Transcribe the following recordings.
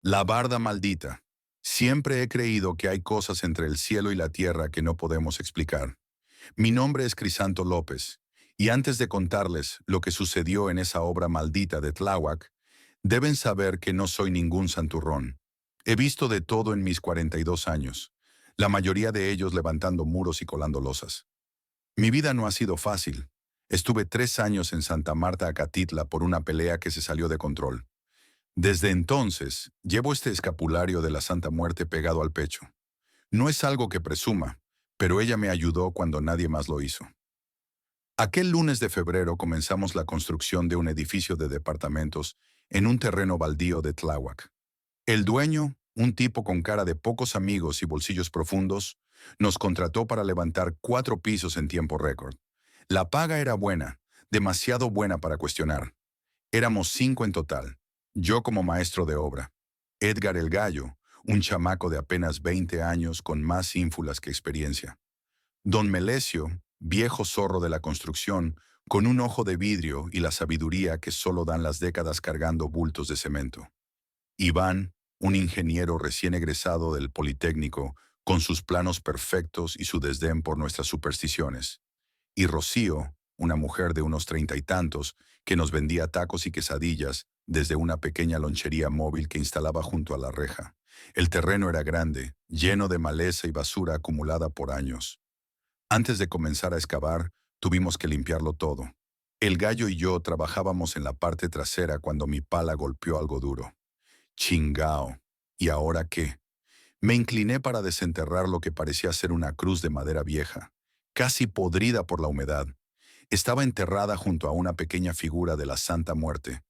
La barda maldita. Siempre he creído que hay cosas entre el cielo y la tierra que no podemos explicar. Mi nombre es Crisanto López, y antes de contarles lo que sucedió en esa obra maldita de Tláhuac, deben saber que no soy ningún santurrón. He visto de todo en mis 42 años, la mayoría de ellos levantando muros y colando losas. Mi vida no ha sido fácil. Estuve 3 años en Santa Marta, Acatitla, por una pelea que se salió de control. Desde entonces, llevo este escapulario de la Santa Muerte pegado al pecho. No es algo que presuma, pero ella me ayudó cuando nadie más lo hizo. Aquel lunes de febrero comenzamos la construcción de un edificio de departamentos en un terreno baldío de Tláhuac. El dueño, un tipo con cara de pocos amigos y bolsillos profundos, nos contrató para levantar 4 pisos en tiempo récord. La paga era buena, demasiado buena para cuestionar. Éramos 5 en total, yo como maestro de obra, Edgar el Gallo, un chamaco de apenas 20 años con más ínfulas que experiencia. Don Melesio, viejo zorro de la construcción, con un ojo de vidrio y la sabiduría que solo dan las décadas cargando bultos de cemento. Iván, un ingeniero recién egresado del Politécnico, con sus planos perfectos y su desdén por nuestras supersticiones. Y Rocío, una mujer de unos 30 y tantos, que nos vendía tacos y quesadillas desde una pequeña lonchería móvil que instalaba junto a la reja. El terreno era grande, lleno de maleza y basura acumulada por años. Antes de comenzar a excavar, tuvimos que limpiarlo todo. El Gallo y yo trabajábamos en la parte trasera cuando mi pala golpeó algo duro. Chingao. ¿Y ahora qué? Me incliné para desenterrar lo que parecía ser una cruz de madera vieja, casi podrida por la humedad. Estaba enterrada junto a una pequeña figura de la Santa Muerte,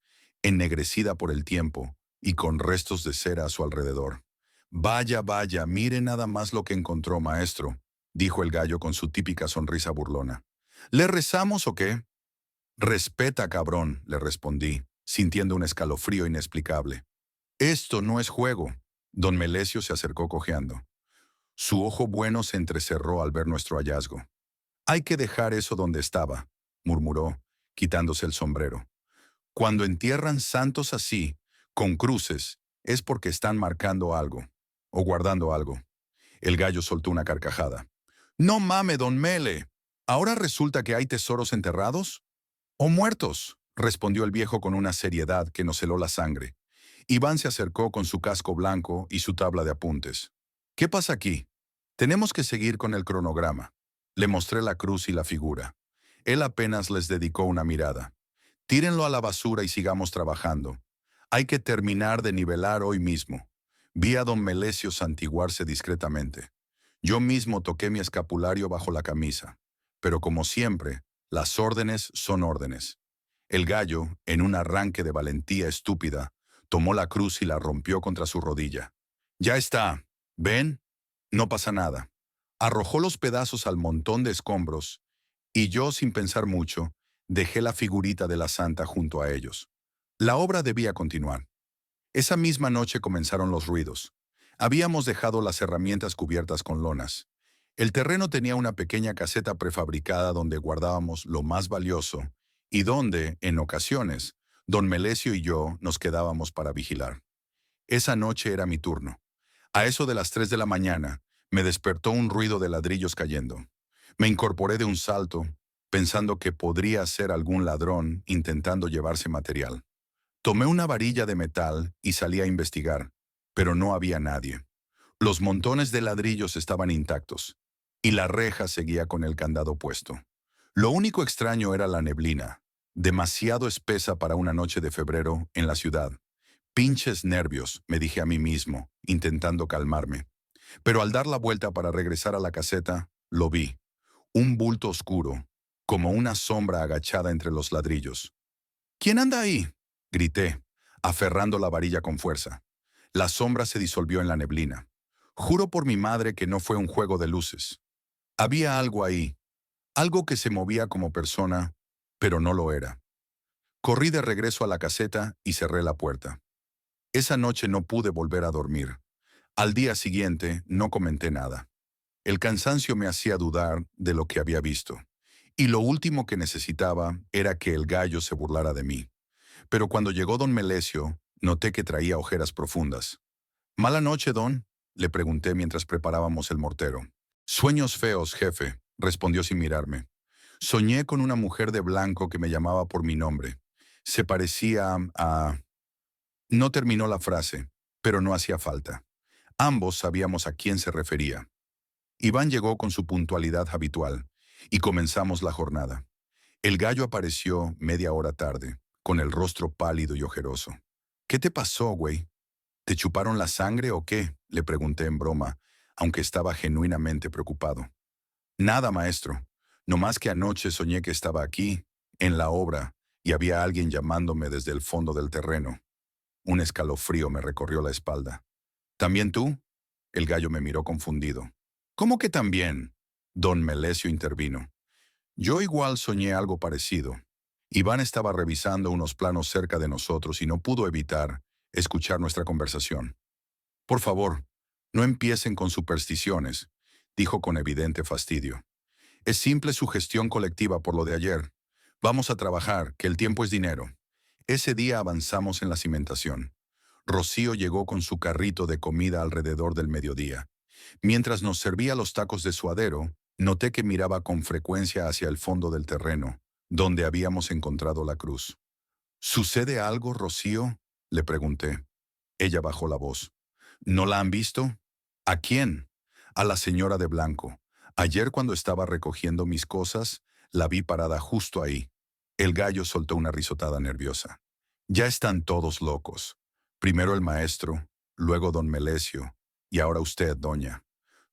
ennegrecida por el tiempo y con restos de cera a su alrededor. Vaya, vaya, mire nada más lo que encontró, maestro, dijo el Gallo con su típica sonrisa burlona. ¿Le rezamos o qué? Respeta, cabrón, le respondí, sintiendo un escalofrío inexplicable. Esto no es juego. Don Melesio se acercó cojeando. Su ojo bueno se entrecerró al ver nuestro hallazgo. Hay que dejar eso donde estaba, murmuró, quitándose el sombrero. Cuando entierran santos así, con cruces, es porque están marcando algo, o guardando algo. El Gallo soltó una carcajada. No mame, don Mele. ¿Ahora resulta que hay tesoros enterrados? ¿O muertos? Respondió el viejo con una seriedad que nos heló la sangre. Iván se acercó con su casco blanco y su tabla de apuntes. ¿Qué pasa aquí? Tenemos que seguir con el cronograma. Le mostré la cruz y la figura. Él apenas les dedicó una mirada. Tírenlo a la basura y sigamos trabajando. Hay que terminar de nivelar hoy mismo. Vi a don Melesio santiguarse discretamente. Yo mismo toqué mi escapulario bajo la camisa. Pero como siempre, las órdenes son órdenes. El Gallo, en un arranque de valentía estúpida, tomó la cruz y la rompió contra su rodilla. Ya está. ¿Ven? No pasa nada. Arrojó los pedazos al montón de escombros y yo, sin pensar mucho, dejé la figurita de la santa junto a ellos. La obra debía continuar. Esa misma noche comenzaron los ruidos. Habíamos dejado las herramientas cubiertas con lonas. El terreno tenía una pequeña caseta prefabricada donde guardábamos lo más valioso y donde, en ocasiones, don Melesio y yo nos quedábamos para vigilar. Esa noche era mi turno. A eso de las 3 de la mañana, me despertó un ruido de ladrillos cayendo. Me incorporé de un salto, pensando que podría ser algún ladrón intentando llevarse material. Tomé una varilla de metal y salí a investigar, pero no había nadie. Los montones de ladrillos estaban intactos, y la reja seguía con el candado puesto. Lo único extraño era la neblina, demasiado espesa para una noche de febrero en la ciudad. Pinches nervios, me dije a mí mismo, intentando calmarme. Pero al dar la vuelta para regresar a la caseta, lo vi. Un bulto oscuro, como una sombra agachada entre los ladrillos. ¿Quién anda ahí? Grité, aferrando la varilla con fuerza. La sombra se disolvió en la neblina. Juro por mi madre que no fue un juego de luces. Había algo ahí, algo que se movía como persona, pero no lo era. Corrí de regreso a la caseta y cerré la puerta. Esa noche no pude volver a dormir. Al día siguiente no comenté nada. El cansancio me hacía dudar de lo que había visto. Y lo último que necesitaba era que el Gallo se burlara de mí. Pero cuando llegó don Melesio, Noté que traía ojeras profundas. «¿Mala noche, Don?», le pregunté mientras preparábamos el mortero. «Sueños feos, jefe», respondió sin mirarme. «Soñé con una mujer de blanco que me llamaba por mi nombre. Se parecía a...». No terminó la frase, pero no hacía falta. Ambos sabíamos a quién se refería. Iván llegó con su puntualidad habitual, y comenzamos la jornada. El gallo apareció media hora tarde, con el rostro pálido y ojeroso. «¿Qué te pasó, güey? ¿Te chuparon la sangre o qué?», le pregunté en broma, aunque estaba genuinamente preocupado. «Nada, maestro. No más que anoche soñé que estaba aquí, en la obra, y había alguien llamándome desde el fondo del terreno». Un escalofrío me recorrió la espalda. «¿También tú?», el gallo me miró confundido. «¿Cómo que también?», don Melesio intervino. «Yo igual soñé algo parecido». Iván estaba revisando unos planos cerca de nosotros y no pudo evitar escuchar nuestra conversación. «Por favor, no empiecen con supersticiones», dijo con evidente fastidio. «Es simple sugestión colectiva por lo de ayer. Vamos a trabajar, que el tiempo es dinero». Ese día avanzamos en la cimentación. Rocío llegó con su carrito de comida alrededor del mediodía. Mientras nos servía los tacos de suadero, noté que miraba con frecuencia hacia el fondo del terreno, donde habíamos encontrado la cruz. «¿Sucede algo, Rocío?», le pregunté. Ella bajó la voz. «¿No la han visto?». «¿A quién?». «A la señora de blanco. Ayer cuando estaba recogiendo mis cosas, la vi parada justo ahí». El gallo soltó una risotada nerviosa. «Ya están todos locos. Primero el maestro, luego don Melesio, y ahora usted, doña».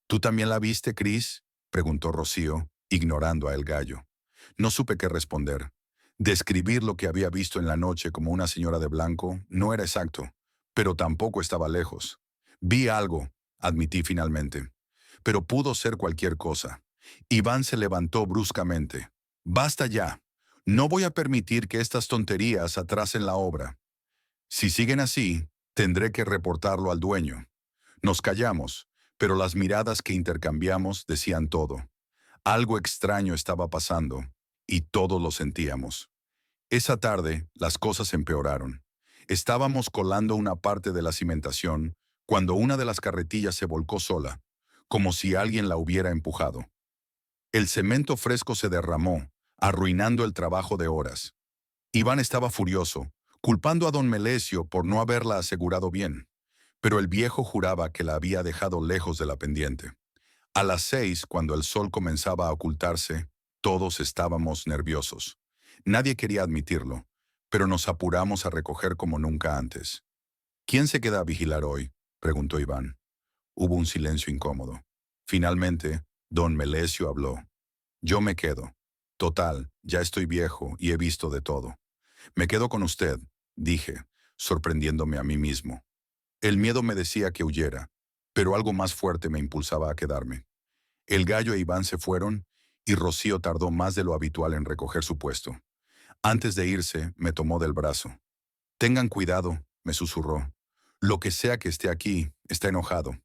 «¿Tú también la viste, Cris?», preguntó Rocío, ignorando a el gallo. No supe qué responder. Describir lo que había visto en la noche como una señora de blanco no era exacto, pero tampoco estaba lejos. «Vi algo», admití finalmente. «Pero pudo ser cualquier cosa». Iván se levantó bruscamente. «Basta ya. No voy a permitir que estas tonterías atrasen la obra. Si siguen así, tendré que reportarlo al dueño». Nos callamos, pero las miradas que intercambiamos decían todo. Algo extraño estaba pasando, y todos lo sentíamos. Esa tarde, las cosas empeoraron. Estábamos colando una parte de la cimentación cuando una de las carretillas se volcó sola, como si alguien la hubiera empujado. El cemento fresco se derramó, arruinando el trabajo de horas. Iván estaba furioso, culpando a don Melesio por no haberla asegurado bien, pero el viejo juraba que la había dejado lejos de la pendiente. A las 6, cuando el sol comenzaba a ocultarse, todos estábamos nerviosos. Nadie quería admitirlo, pero nos apuramos a recoger como nunca antes. «¿Quién se queda a vigilar hoy?», preguntó Iván. Hubo un silencio incómodo. Finalmente, don Melesio habló. «Yo me quedo. Total, ya estoy viejo y he visto de todo». «Me quedo con usted», dije, sorprendiéndome a mí mismo. El miedo me decía que huyera, pero algo más fuerte me impulsaba a quedarme. El gallo e Iván se fueron y Rocío tardó más de lo habitual en recoger su puesto. Antes de irse, me tomó del brazo. «Tengan cuidado», me susurró. «Lo que sea que esté aquí, está enojado».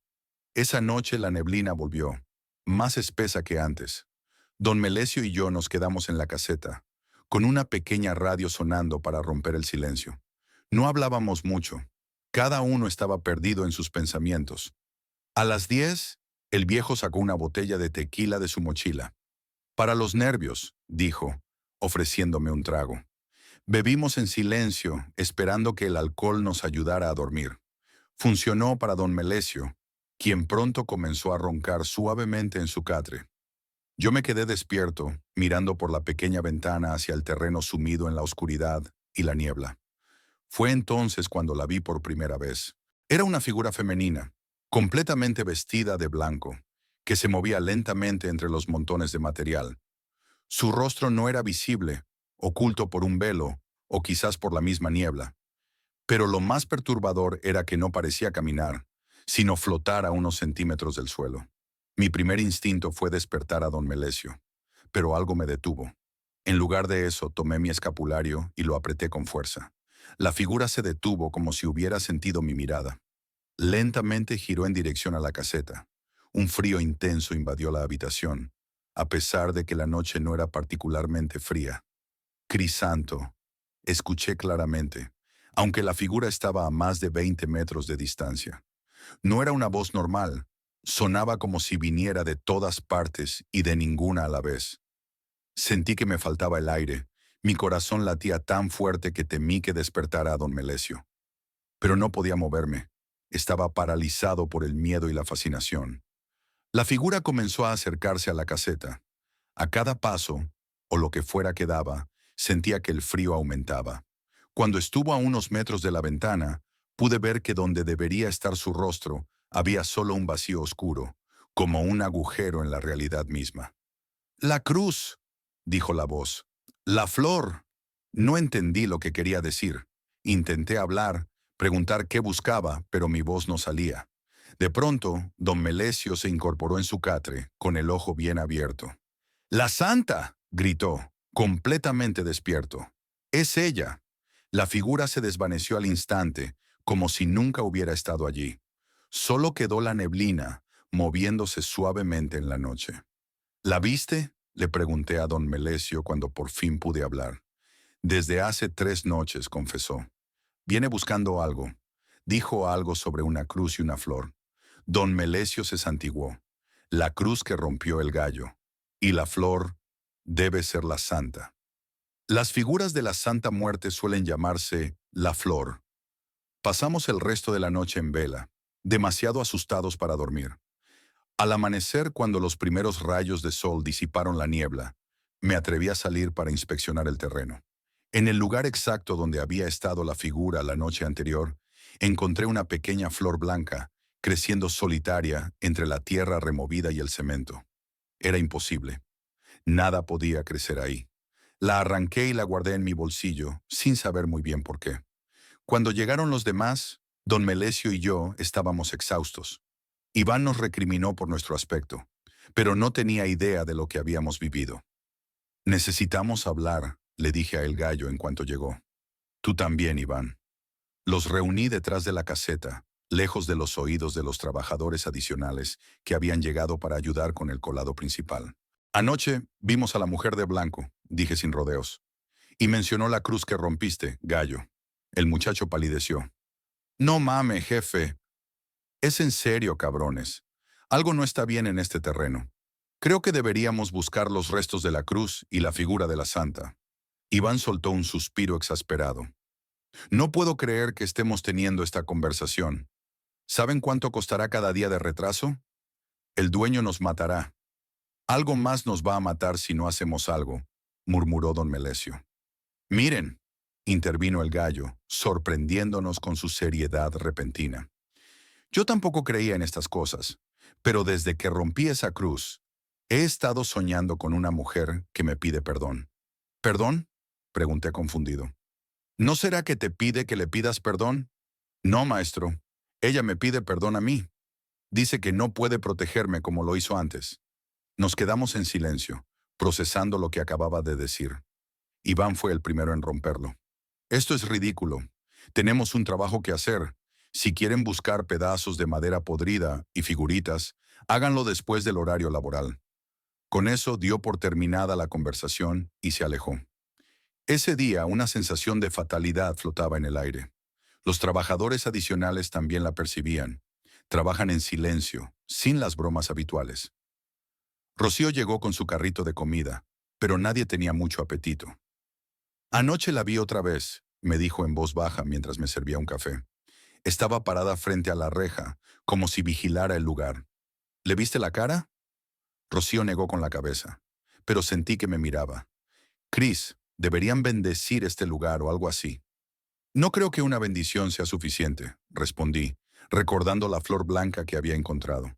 Esa noche la neblina volvió, más espesa que antes. Don Melesio y yo nos quedamos en la caseta, con una pequeña radio sonando para romper el silencio. No hablábamos mucho. Cada uno estaba perdido en sus pensamientos. A las 10, el viejo sacó una botella de tequila de su mochila. «Para los nervios», dijo, ofreciéndome un trago. Bebimos en silencio, esperando que el alcohol nos ayudara a dormir. Funcionó para don Melesio, quien pronto comenzó a roncar suavemente en su catre. Yo me quedé despierto, mirando por la pequeña ventana hacia el terreno sumido en la oscuridad y la niebla. Fue entonces cuando la vi por primera vez. Era una figura femenina, completamente vestida de blanco, que se movía lentamente entre los montones de material. Su rostro no era visible, oculto por un velo, o quizás por la misma niebla. Pero lo más perturbador era que no parecía caminar, sino flotar a unos centímetros del suelo. Mi primer instinto fue despertar a don Melesio, pero algo me detuvo. En lugar de eso, tomé mi escapulario y lo apreté con fuerza. La figura se detuvo como si hubiera sentido mi mirada. Lentamente giró en dirección a la caseta. Un frío intenso invadió la habitación, a pesar de que la noche no era particularmente fría. «Crisanto», escuché claramente. aunque la figura estaba a más de 20 metros de distancia. No era una voz normal, sonaba como si viniera de todas partes y de ninguna a la vez. Sentí que me faltaba el aire, mi corazón latía tan fuerte que temí que despertara a don Melesio. Pero no podía moverme, estaba paralizado por el miedo y la fascinación. La figura comenzó a acercarse a la caseta. A cada paso, o lo que fuera que daba, sentía que el frío aumentaba. Cuando estuvo a unos metros de la ventana, pude ver que donde debería estar su rostro, había solo un vacío oscuro, como un agujero en la realidad misma. «La cruz», dijo la voz. «La flor». No entendí lo que quería decir. Intenté hablar, preguntar qué buscaba, pero mi voz no salía. De pronto, don Melesio se incorporó en su catre, con el ojo bien abierto. «¡La santa!», gritó, completamente despierto. «Es ella». La figura se desvaneció al instante, como si nunca hubiera estado allí. Solo quedó la neblina, moviéndose suavemente en la noche. «¿La viste?», le pregunté a don Melesio cuando por fin pude hablar. «Desde hace 3 noches», confesó. «Viene buscando algo». Dijo algo sobre una cruz y una flor. Don Melesio se santiguó. «La cruz que rompió el gallo. Y la flor debe ser la santa». Las figuras de la Santa Muerte suelen llamarse la flor. Pasamos el resto de la noche en vela, demasiado asustados para dormir. Al amanecer, cuando los primeros rayos de sol disiparon la niebla, me atreví a salir para inspeccionar el terreno. En el lugar exacto donde había estado la figura la noche anterior, encontré una pequeña flor blanca, creciendo solitaria entre la tierra removida y el cemento. Era imposible. Nada podía crecer ahí. La arranqué y la guardé en mi bolsillo, sin saber muy bien por qué. Cuando llegaron los demás, don Melesio y yo estábamos exhaustos. Iván nos recriminó por nuestro aspecto, pero no tenía idea de lo que habíamos vivido. «Necesitamos hablar», le dije a El Gallo en cuanto llegó. «Tú también, Iván». Los reuní detrás de la caseta, lejos de los oídos de los trabajadores adicionales que habían llegado para ayudar con el colado principal. «Anoche vimos a la mujer de blanco», dije sin rodeos. «Y mencionó la cruz que rompiste, Gallo». El muchacho palideció. «No mame, jefe. Es en serio, cabrones. Algo no está bien en este terreno. Creo que deberíamos buscar los restos de la cruz y la figura de la santa». Iván soltó un suspiro exasperado. «No puedo creer que estemos teniendo esta conversación. ¿Saben cuánto costará cada día de retraso? El dueño nos matará. Algo más nos va a matar si no hacemos algo», murmuró don Melesio. «Miren», intervino el Gallo, sorprendiéndonos con su seriedad repentina. «Yo tampoco creía en estas cosas, pero desde que rompí esa cruz, he estado soñando con una mujer que me pide perdón». «¿Perdón?», pregunté confundido. «¿No será que te pide que le pidas perdón?». «No, maestro. Ella me pide perdón a mí. Dice que no puede protegerme como lo hizo antes». Nos quedamos en silencio, procesando lo que acababa de decir. Iván fue el primero en romperlo. «Esto es ridículo. Tenemos un trabajo que hacer. Si quieren buscar pedazos de madera podrida y figuritas, háganlo después del horario laboral». Con eso dio por terminada la conversación y se alejó. Ese día una sensación de fatalidad flotaba en el aire. Los trabajadores adicionales también la percibían. Trabajan en silencio, sin las bromas habituales. Rocío llegó con su carrito de comida, pero nadie tenía mucho apetito. «Anoche la vi otra vez», me dijo en voz baja mientras me servía un café. Estaba parada frente a la reja, como si vigilara el lugar. «¿Le viste la cara?». Rocío negó con la cabeza, pero sentí que me miraba. «Chris, deberían bendecir este lugar o algo así». «No creo que una bendición sea suficiente», respondí, recordando la flor blanca que había encontrado.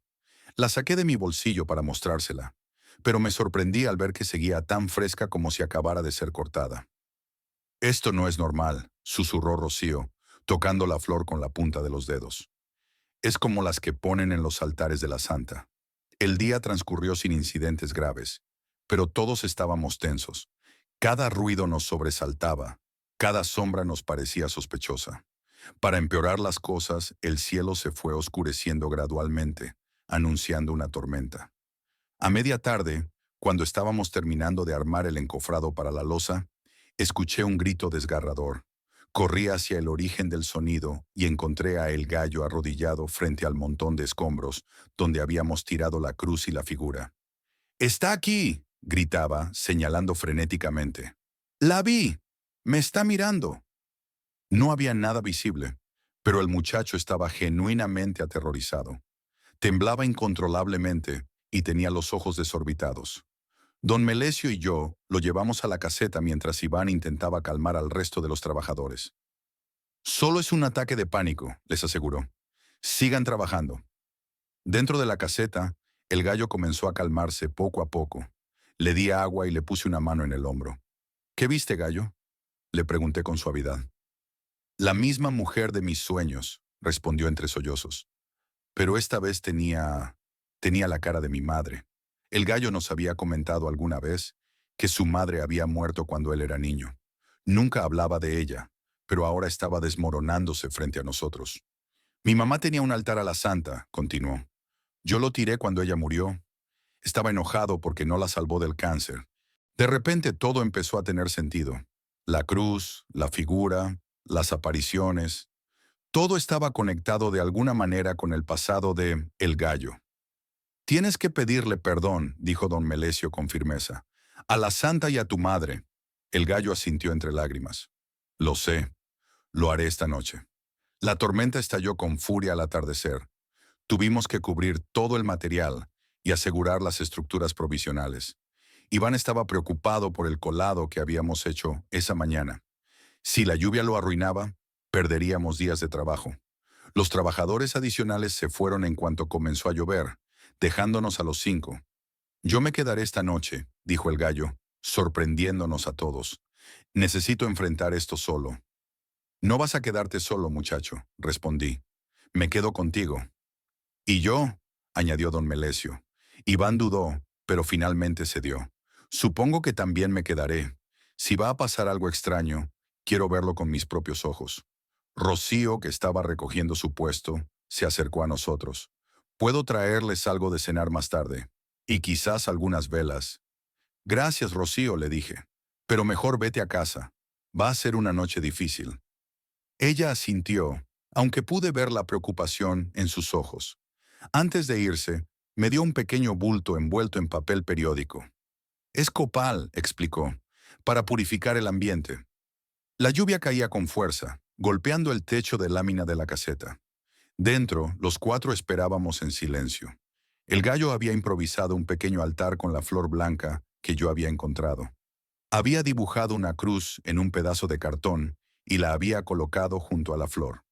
La saqué de mi bolsillo para mostrársela, pero me sorprendí al ver que seguía tan fresca como si acabara de ser cortada. «Esto no es normal», susurró Rocío, tocando la flor con la punta de los dedos. «Es como las que ponen en los altares de la santa». El día transcurrió sin incidentes graves, pero todos estábamos tensos. Cada ruido nos sobresaltaba, cada sombra nos parecía sospechosa. Para empeorar las cosas, el cielo se fue oscureciendo gradualmente, anunciando una tormenta. A media tarde, cuando estábamos terminando de armar el encofrado para la loza, escuché un grito desgarrador, Corrí hacia el origen del sonido y encontré a el gallo arrodillado frente al montón de escombros donde habíamos tirado la cruz y la figura. «¡Está aquí!», gritaba, señalando frenéticamente. «¡La vi! ¡Me está mirando!». No había nada visible, pero el muchacho estaba genuinamente aterrorizado. Temblaba incontrolablemente y tenía los ojos desorbitados. Don Melesio y yo lo llevamos a la caseta mientras Iván intentaba calmar al resto de los trabajadores. «Solo es un ataque de pánico», les aseguró. «Sigan trabajando». Dentro de la caseta, el gallo comenzó a calmarse poco a poco. Le di agua y le puse una mano en el hombro. «¿Qué viste, gallo?», le pregunté con suavidad. «La misma mujer de mis sueños», respondió entre sollozos. Pero esta vez tenía la cara de mi madre. El gallo nos había comentado alguna vez que su madre había muerto cuando él era niño. Nunca hablaba de ella, pero ahora estaba desmoronándose frente a nosotros. «Mi mamá tenía un altar a la santa», continuó. «Yo lo tiré cuando ella murió. Estaba enojado porque no la salvó del cáncer. De repente todo empezó a tener sentido. La cruz, la figura, las apariciones. Todo estaba conectado de alguna manera con el pasado de El Gallo. «Tienes que pedirle perdón», dijo don Melesio con firmeza. «A la santa y a tu madre». El gallo asintió entre lágrimas. «Lo sé. Lo haré esta noche». La tormenta estalló con furia al atardecer. Tuvimos que cubrir todo el material y asegurar las estructuras provisionales. Iván estaba preocupado por el colado que habíamos hecho esa mañana. Si la lluvia lo arruinaba, perderíamos días de trabajo. Los trabajadores adicionales se fueron en cuanto comenzó a llover, dejándonos a los 5. «Yo me quedaré esta noche», dijo el gallo, sorprendiéndonos a todos. «Necesito enfrentar esto solo». «No vas a quedarte solo, muchacho», respondí. «Me quedo contigo». «Y yo», añadió don Melesio. Iván dudó, pero finalmente cedió. «Supongo que también me quedaré. Si va a pasar algo extraño, quiero verlo con mis propios ojos». Rocío, que estaba recogiendo su puesto, se acercó a nosotros. «Puedo traerles algo de cenar más tarde. Y quizás algunas velas». «Gracias, Rocío», le dije. «Pero mejor vete a casa. Va a ser una noche difícil». Ella asintió, aunque pude ver la preocupación en sus ojos. Antes de irse, me dio un pequeño bulto envuelto en papel periódico. «Es copal», explicó, «para purificar el ambiente». La lluvia caía con fuerza, golpeando el techo de lámina de la caseta. Dentro, los 4 esperábamos en silencio. El gallo había improvisado un pequeño altar con la flor blanca que yo había encontrado. Había dibujado una cruz en un pedazo de cartón y la había colocado junto a la flor.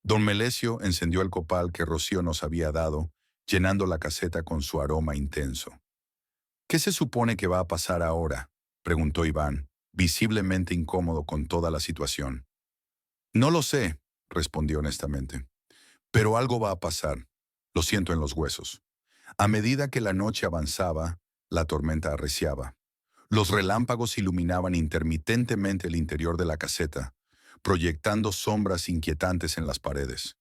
Don Melesio encendió el copal que Rocío nos había dado, llenando la caseta con su aroma intenso. «¿Qué se supone que va a pasar ahora?», preguntó Iván, visiblemente incómodo con toda la situación. «No lo sé», respondí honestamente. «Pero algo va a pasar. Lo siento en los huesos». A medida que la noche avanzaba, la tormenta arreciaba. Los relámpagos iluminaban intermitentemente el interior de la caseta, proyectando sombras inquietantes en las paredes.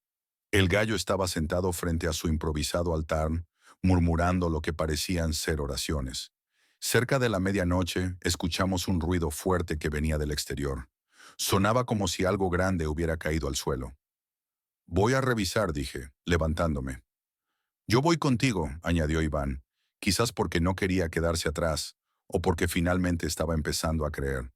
El gallo estaba sentado frente a su improvisado altar, murmurando lo que parecían ser oraciones. Cerca de la medianoche, escuchamos un ruido fuerte que venía del exterior. Sonaba como si algo grande hubiera caído al suelo. «Voy a revisar», dije, levantándome. «Yo voy contigo», añadió Iván, quizás porque no quería quedarse atrás, o porque finalmente estaba empezando a creer.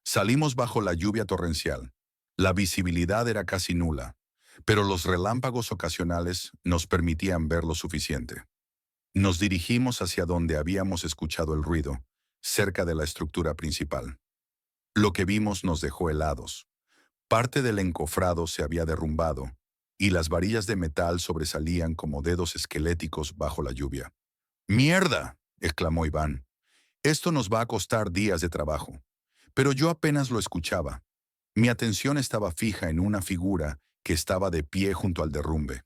Salimos bajo la lluvia torrencial. La visibilidad era casi nula, pero los relámpagos ocasionales nos permitían ver lo suficiente. Nos dirigimos hacia donde habíamos escuchado el ruido, cerca de la estructura principal. Lo que vimos nos dejó helados. Parte del encofrado se había derrumbado, y las varillas de metal sobresalían como dedos esqueléticos bajo la lluvia. «¡Mierda!», exclamó Iván. «Esto nos va a costar días de trabajo». Pero yo apenas lo escuchaba. Mi atención estaba fija en una figura que estaba de pie junto al derrumbe.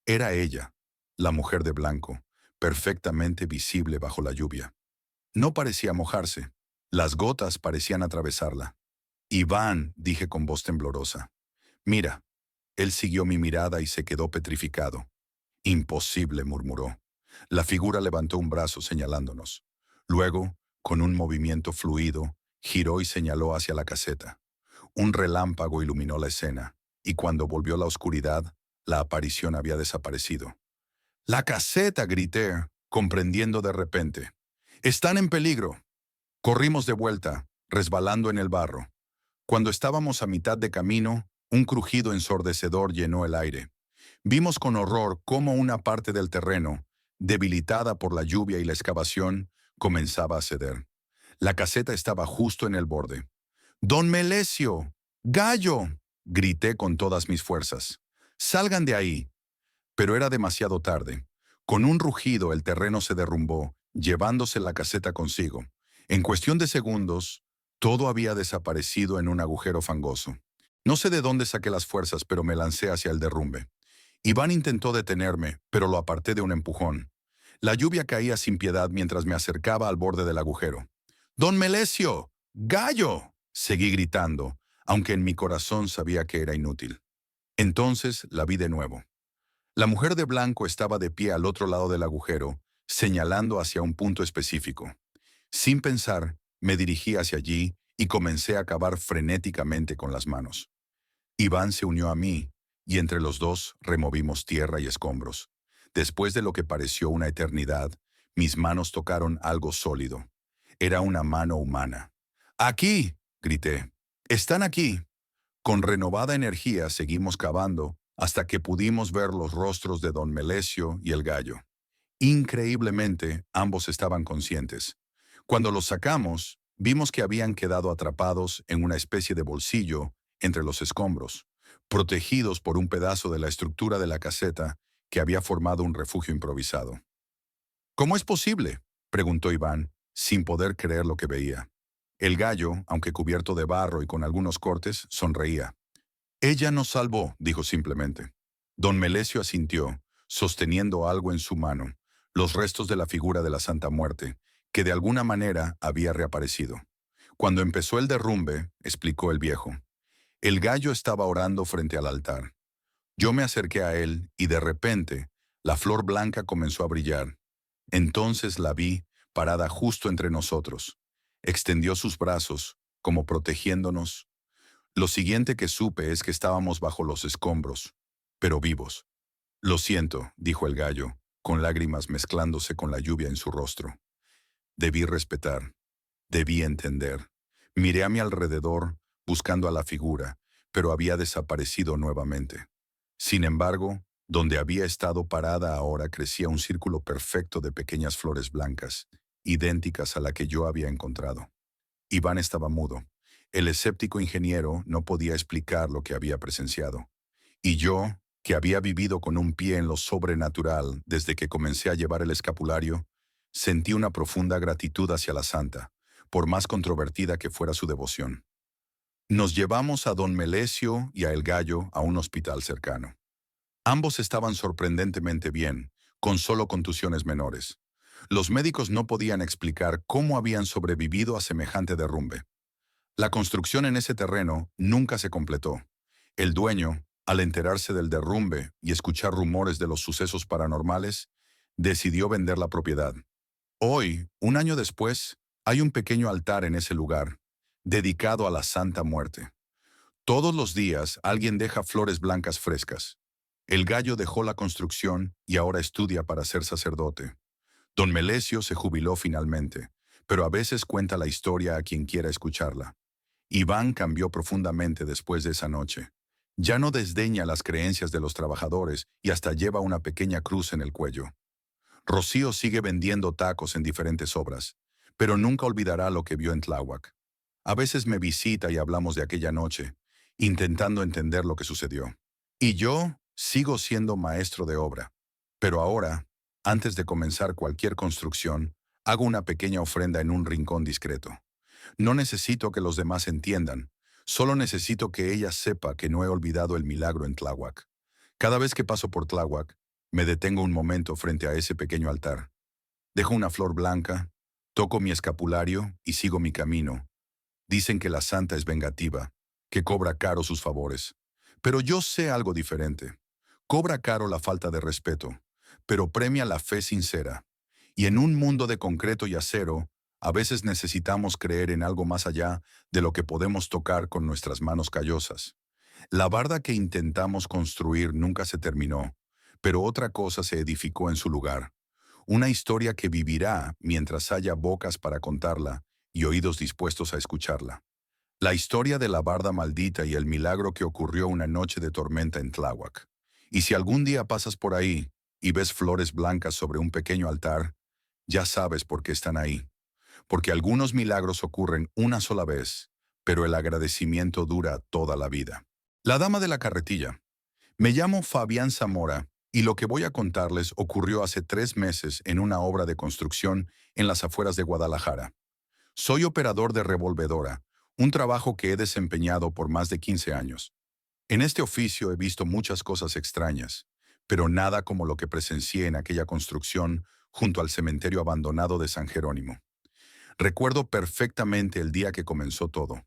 Era ella, la mujer de blanco, perfectamente visible bajo la lluvia. No parecía mojarse. Las gotas parecían atravesarla. «Iván», dije con voz temblorosa. «Mira». Él siguió mi mirada y se quedó petrificado. «Imposible», murmuró. La figura levantó un brazo señalándonos. Luego, con un movimiento fluido, giró y señaló hacia la caseta. Un relámpago iluminó la escena, y cuando volvió la oscuridad, la aparición había desaparecido. ¡La caseta!, grité, comprendiendo de repente. ¡Están en peligro! Corrimos de vuelta, resbalando en el barro. Cuando estábamos a mitad de camino, un crujido ensordecedor llenó el aire. Vimos con horror cómo una parte del terreno, debilitada por la lluvia y la excavación, comenzaba a ceder. La caseta estaba justo en el borde. «¡Don Melesio! ¡Gallo!», grité con todas mis fuerzas. «¡Salgan de ahí!». Pero era demasiado tarde. Con un rugido el terreno se derrumbó, llevándose la caseta consigo. En cuestión de segundos, todo había desaparecido en un agujero fangoso. No sé de dónde saqué las fuerzas, pero me lancé hacia el derrumbe. Iván intentó detenerme, pero lo aparté de un empujón. La lluvia caía sin piedad mientras me acercaba al borde del agujero. «¡Don Melesio! ¡Gallo!», seguí gritando, aunque en mi corazón sabía que era inútil. Entonces la vi de nuevo. La mujer de blanco estaba de pie al otro lado del agujero, señalando hacia un punto específico. Sin pensar, me dirigí hacia allí y comencé a cavar frenéticamente con las manos. Iván se unió a mí, y entre los dos removimos tierra y escombros. Después de lo que pareció una eternidad, mis manos tocaron algo sólido. Era una mano humana. «¡Aquí!», grité. «¡Están aquí!». Con renovada energía seguimos cavando hasta que pudimos ver los rostros de don Melesio y el gallo. Increíblemente, ambos estaban conscientes. Cuando los sacamos, vimos que habían quedado atrapados en una especie de bolsillo entre los escombros, protegidos por un pedazo de la estructura de la caseta que había formado un refugio improvisado. «¿Cómo es posible?», preguntó Iván, sin poder creer lo que veía. El gallo, aunque cubierto de barro y con algunos cortes, sonreía. «Ella nos salvó», dijo simplemente. Don Melesio asintió, sosteniendo algo en su mano, los restos de la figura de la Santa Muerte, que de alguna manera había reaparecido. «Cuando empezó el derrumbe», explicó el viejo, «el gallo estaba orando frente al altar. Yo me acerqué a él y de repente la flor blanca comenzó a brillar. Entonces la vi parada justo entre nosotros. Extendió sus brazos, como protegiéndonos. Lo siguiente que supe es que estábamos bajo los escombros, pero vivos. «Lo siento», dijo el gallo, con lágrimas mezclándose con la lluvia en su rostro. «Debí respetar, debí entender». Miré a mi alrededor, buscando a la figura, pero había desaparecido nuevamente. Sin embargo, donde había estado parada ahora crecía un círculo perfecto de pequeñas flores blancas, idénticas a la que yo había encontrado. Iván estaba mudo. El escéptico ingeniero no podía explicar lo que había presenciado. Y yo, que había vivido con un pie en lo sobrenatural desde que comencé a llevar el escapulario, sentí una profunda gratitud hacia la santa, por más controvertida que fuera su devoción. Nos llevamos a don Melesio y a el gallo a un hospital cercano. Ambos estaban sorprendentemente bien, con solo contusiones menores. Los médicos no podían explicar cómo habían sobrevivido a semejante derrumbe. La construcción en ese terreno nunca se completó. El dueño, al enterarse del derrumbe y escuchar rumores de los sucesos paranormales, decidió vender la propiedad. Hoy, un año después, hay un pequeño altar en ese lugar, dedicado a la Santa Muerte. Todos los días alguien deja flores blancas frescas. El gallo dejó la construcción y ahora estudia para ser sacerdote. Don Melesio se jubiló finalmente, pero a veces cuenta la historia a quien quiera escucharla. Iván cambió profundamente después de esa noche. Ya no desdeña las creencias de los trabajadores y hasta lleva una pequeña cruz en el cuello. Rocío sigue vendiendo tacos en diferentes obras, pero nunca olvidará lo que vio en Tláhuac. A veces me visita y hablamos de aquella noche, intentando entender lo que sucedió. Y yo sigo siendo maestro de obra. Pero ahora, antes de comenzar cualquier construcción, hago una pequeña ofrenda en un rincón discreto. No necesito que los demás entiendan, solo necesito que ella sepa que no he olvidado el milagro en Tláhuac. Cada vez que paso por Tláhuac, me detengo un momento frente a ese pequeño altar. Dejo una flor blanca, toco mi escapulario y sigo mi camino. Dicen que la santa es vengativa, que cobra caro sus favores. Pero yo sé algo diferente. Cobra caro la falta de respeto, pero premia la fe sincera. Y en un mundo de concreto y acero, A veces necesitamos creer en algo más allá de lo que podemos tocar con nuestras manos callosas. La barda que intentamos construir nunca se terminó, pero otra cosa se edificó en su lugar. Una historia que vivirá mientras haya bocas para contarla y oídos dispuestos a escucharla. La historia de la barda maldita y el milagro que ocurrió una noche de tormenta en Tláhuac. Y si algún día pasas por ahí y ves flores blancas sobre un pequeño altar, ya sabes por qué están ahí. Porque algunos milagros ocurren una sola vez, pero el agradecimiento dura toda la vida. La dama de la carretilla. Me llamo Fabián Zamora y lo que voy a contarles ocurrió hace 3 meses en una obra de construcción en las afueras de Guadalajara. Soy operador de revolvedora, un trabajo que he desempeñado por más de 15 años. En este oficio he visto muchas cosas extrañas, pero nada como lo que presencié en aquella construcción junto al cementerio abandonado de San Jerónimo. Recuerdo perfectamente el día que comenzó todo.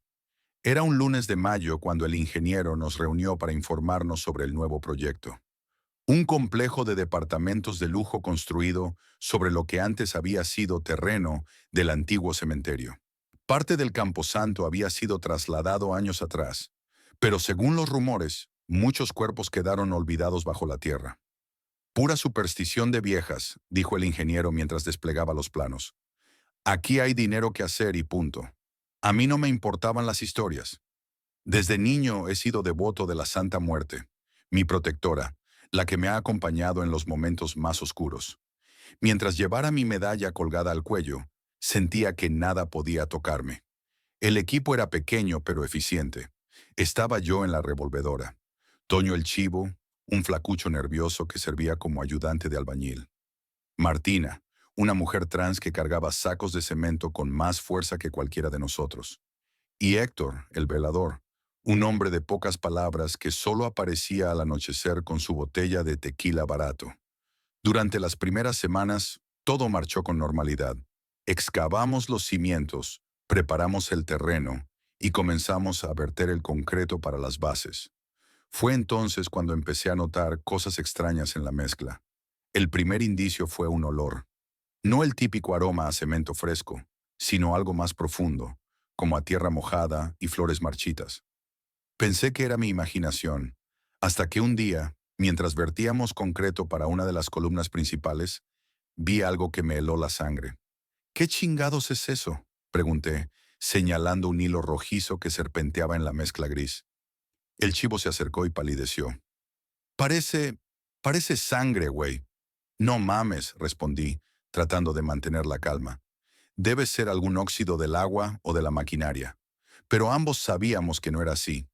Era un lunes de mayo cuando el ingeniero nos reunió para informarnos sobre el nuevo proyecto. Un complejo de departamentos de lujo construido sobre lo que antes había sido terreno del antiguo cementerio. Parte del camposanto había sido trasladado años atrás, pero según los rumores, muchos cuerpos quedaron olvidados bajo la tierra. Pura superstición de viejas, dijo el ingeniero mientras desplegaba los planos. Aquí hay dinero que hacer y punto. A mí no me importaban las historias. Desde niño he sido devoto de la Santa Muerte, mi protectora, la que me ha acompañado en los momentos más oscuros. Mientras llevara mi medalla colgada al cuello, sentía que nada podía tocarme. El equipo era pequeño pero eficiente. Estaba yo en la revolvedora. Toño el Chivo, un flacucho nervioso que servía como ayudante de albañil. Martina, una mujer trans que cargaba sacos de cemento con más fuerza que cualquiera de nosotros. Y Héctor, el velador, un hombre de pocas palabras que solo aparecía al anochecer con su botella de tequila barato. Durante las primeras semanas, todo marchó con normalidad. Excavamos los cimientos, preparamos el terreno y comenzamos a verter el concreto para las bases. Fue entonces cuando empecé a notar cosas extrañas en la mezcla. El primer indicio fue un olor. No el típico aroma a cemento fresco, sino algo más profundo, como a tierra mojada y flores marchitas. Pensé que era mi imaginación, hasta que un día, mientras vertíamos concreto para una de las columnas principales, vi algo que me heló la sangre. ¿Qué chingados es eso?, pregunté, señalando un hilo rojizo que serpenteaba en la mezcla gris. El chivo se acercó y palideció. Parece... parece sangre, güey. No mames, respondí, tratando de mantener la calma. Debe ser algún óxido del agua o de la maquinaria. Pero ambos sabíamos que no era así.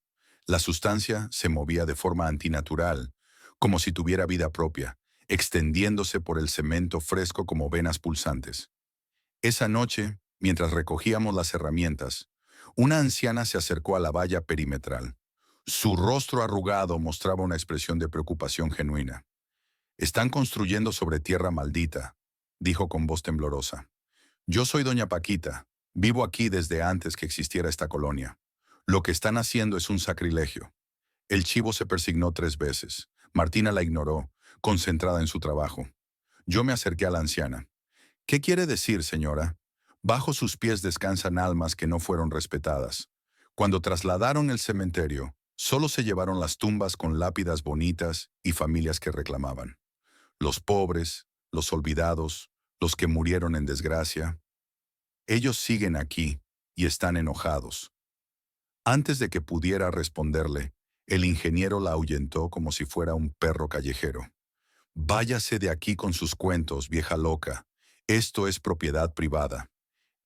La sustancia se movía de forma antinatural, como si tuviera vida propia, extendiéndose por el cemento fresco como venas pulsantes. Esa noche, mientras recogíamos las herramientas, una anciana se acercó a la valla perimetral. Su rostro arrugado mostraba una expresión de preocupación genuina. «Están construyendo sobre tierra maldita», dijo con voz temblorosa. «Yo soy doña Paquita. Vivo aquí desde antes que existiera esta colonia. Lo que están haciendo es un sacrilegio». El chivo se persignó 3 veces. Martina la ignoró, concentrada en su trabajo. Yo me acerqué a la anciana. «¿Qué quiere decir, señora? Bajo sus pies descansan almas que no fueron respetadas. Cuando trasladaron el cementerio, solo se llevaron las tumbas con lápidas bonitas y familias que reclamaban. Los pobres, los olvidados, los que murieron en desgracia. Ellos siguen aquí y están enojados». Antes de que pudiera responderle, el ingeniero la ahuyentó como si fuera un perro callejero. «Váyase de aquí con sus cuentos, vieja loca. Esto es propiedad privada».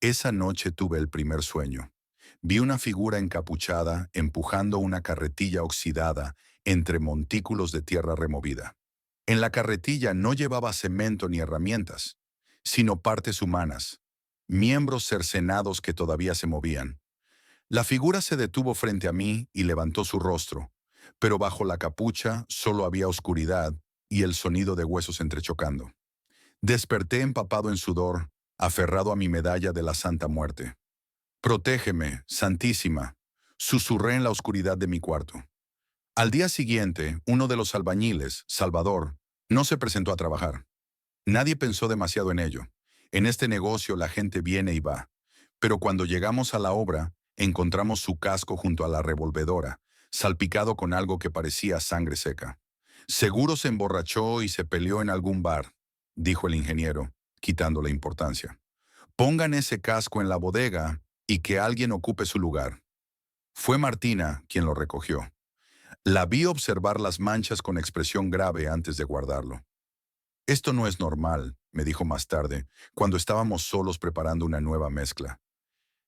Esa noche tuve el primer sueño. Vi una figura encapuchada empujando una carretilla oxidada entre montículos de tierra removida. En la carretilla no llevaba cemento ni herramientas, sino partes humanas, miembros cercenados que todavía se movían. La figura se detuvo frente a mí y levantó su rostro, pero bajo la capucha solo había oscuridad y el sonido de huesos entrechocando. Desperté empapado en sudor, aferrado a mi medalla de la Santa Muerte. «Protégeme, Santísima», susurré en la oscuridad de mi cuarto. Al día siguiente, uno de los albañiles, Salvador, no se presentó a trabajar. Nadie pensó demasiado en ello. En este negocio la gente viene y va. Pero cuando llegamos a la obra, encontramos su casco junto a la revolvedora, salpicado con algo que parecía sangre seca. Seguro se emborrachó y se peleó en algún bar, dijo el ingeniero, quitando la importancia. Pongan ese casco en la bodega y que alguien ocupe su lugar. Fue Martina quien lo recogió. La vi observar las manchas con expresión grave antes de guardarlo. Esto no es normal, me dijo más tarde, cuando estábamos solos preparando una nueva mezcla.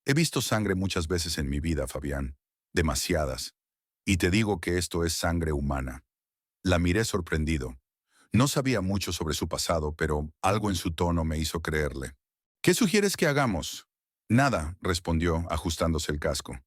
He visto sangre muchas veces en mi vida, Fabián. Demasiadas. Y te digo que esto es sangre humana. La miré sorprendido. No sabía mucho sobre su pasado, pero algo en su tono me hizo creerle. ¿Qué sugieres que hagamos? Nada, respondió, ajustándose el casco.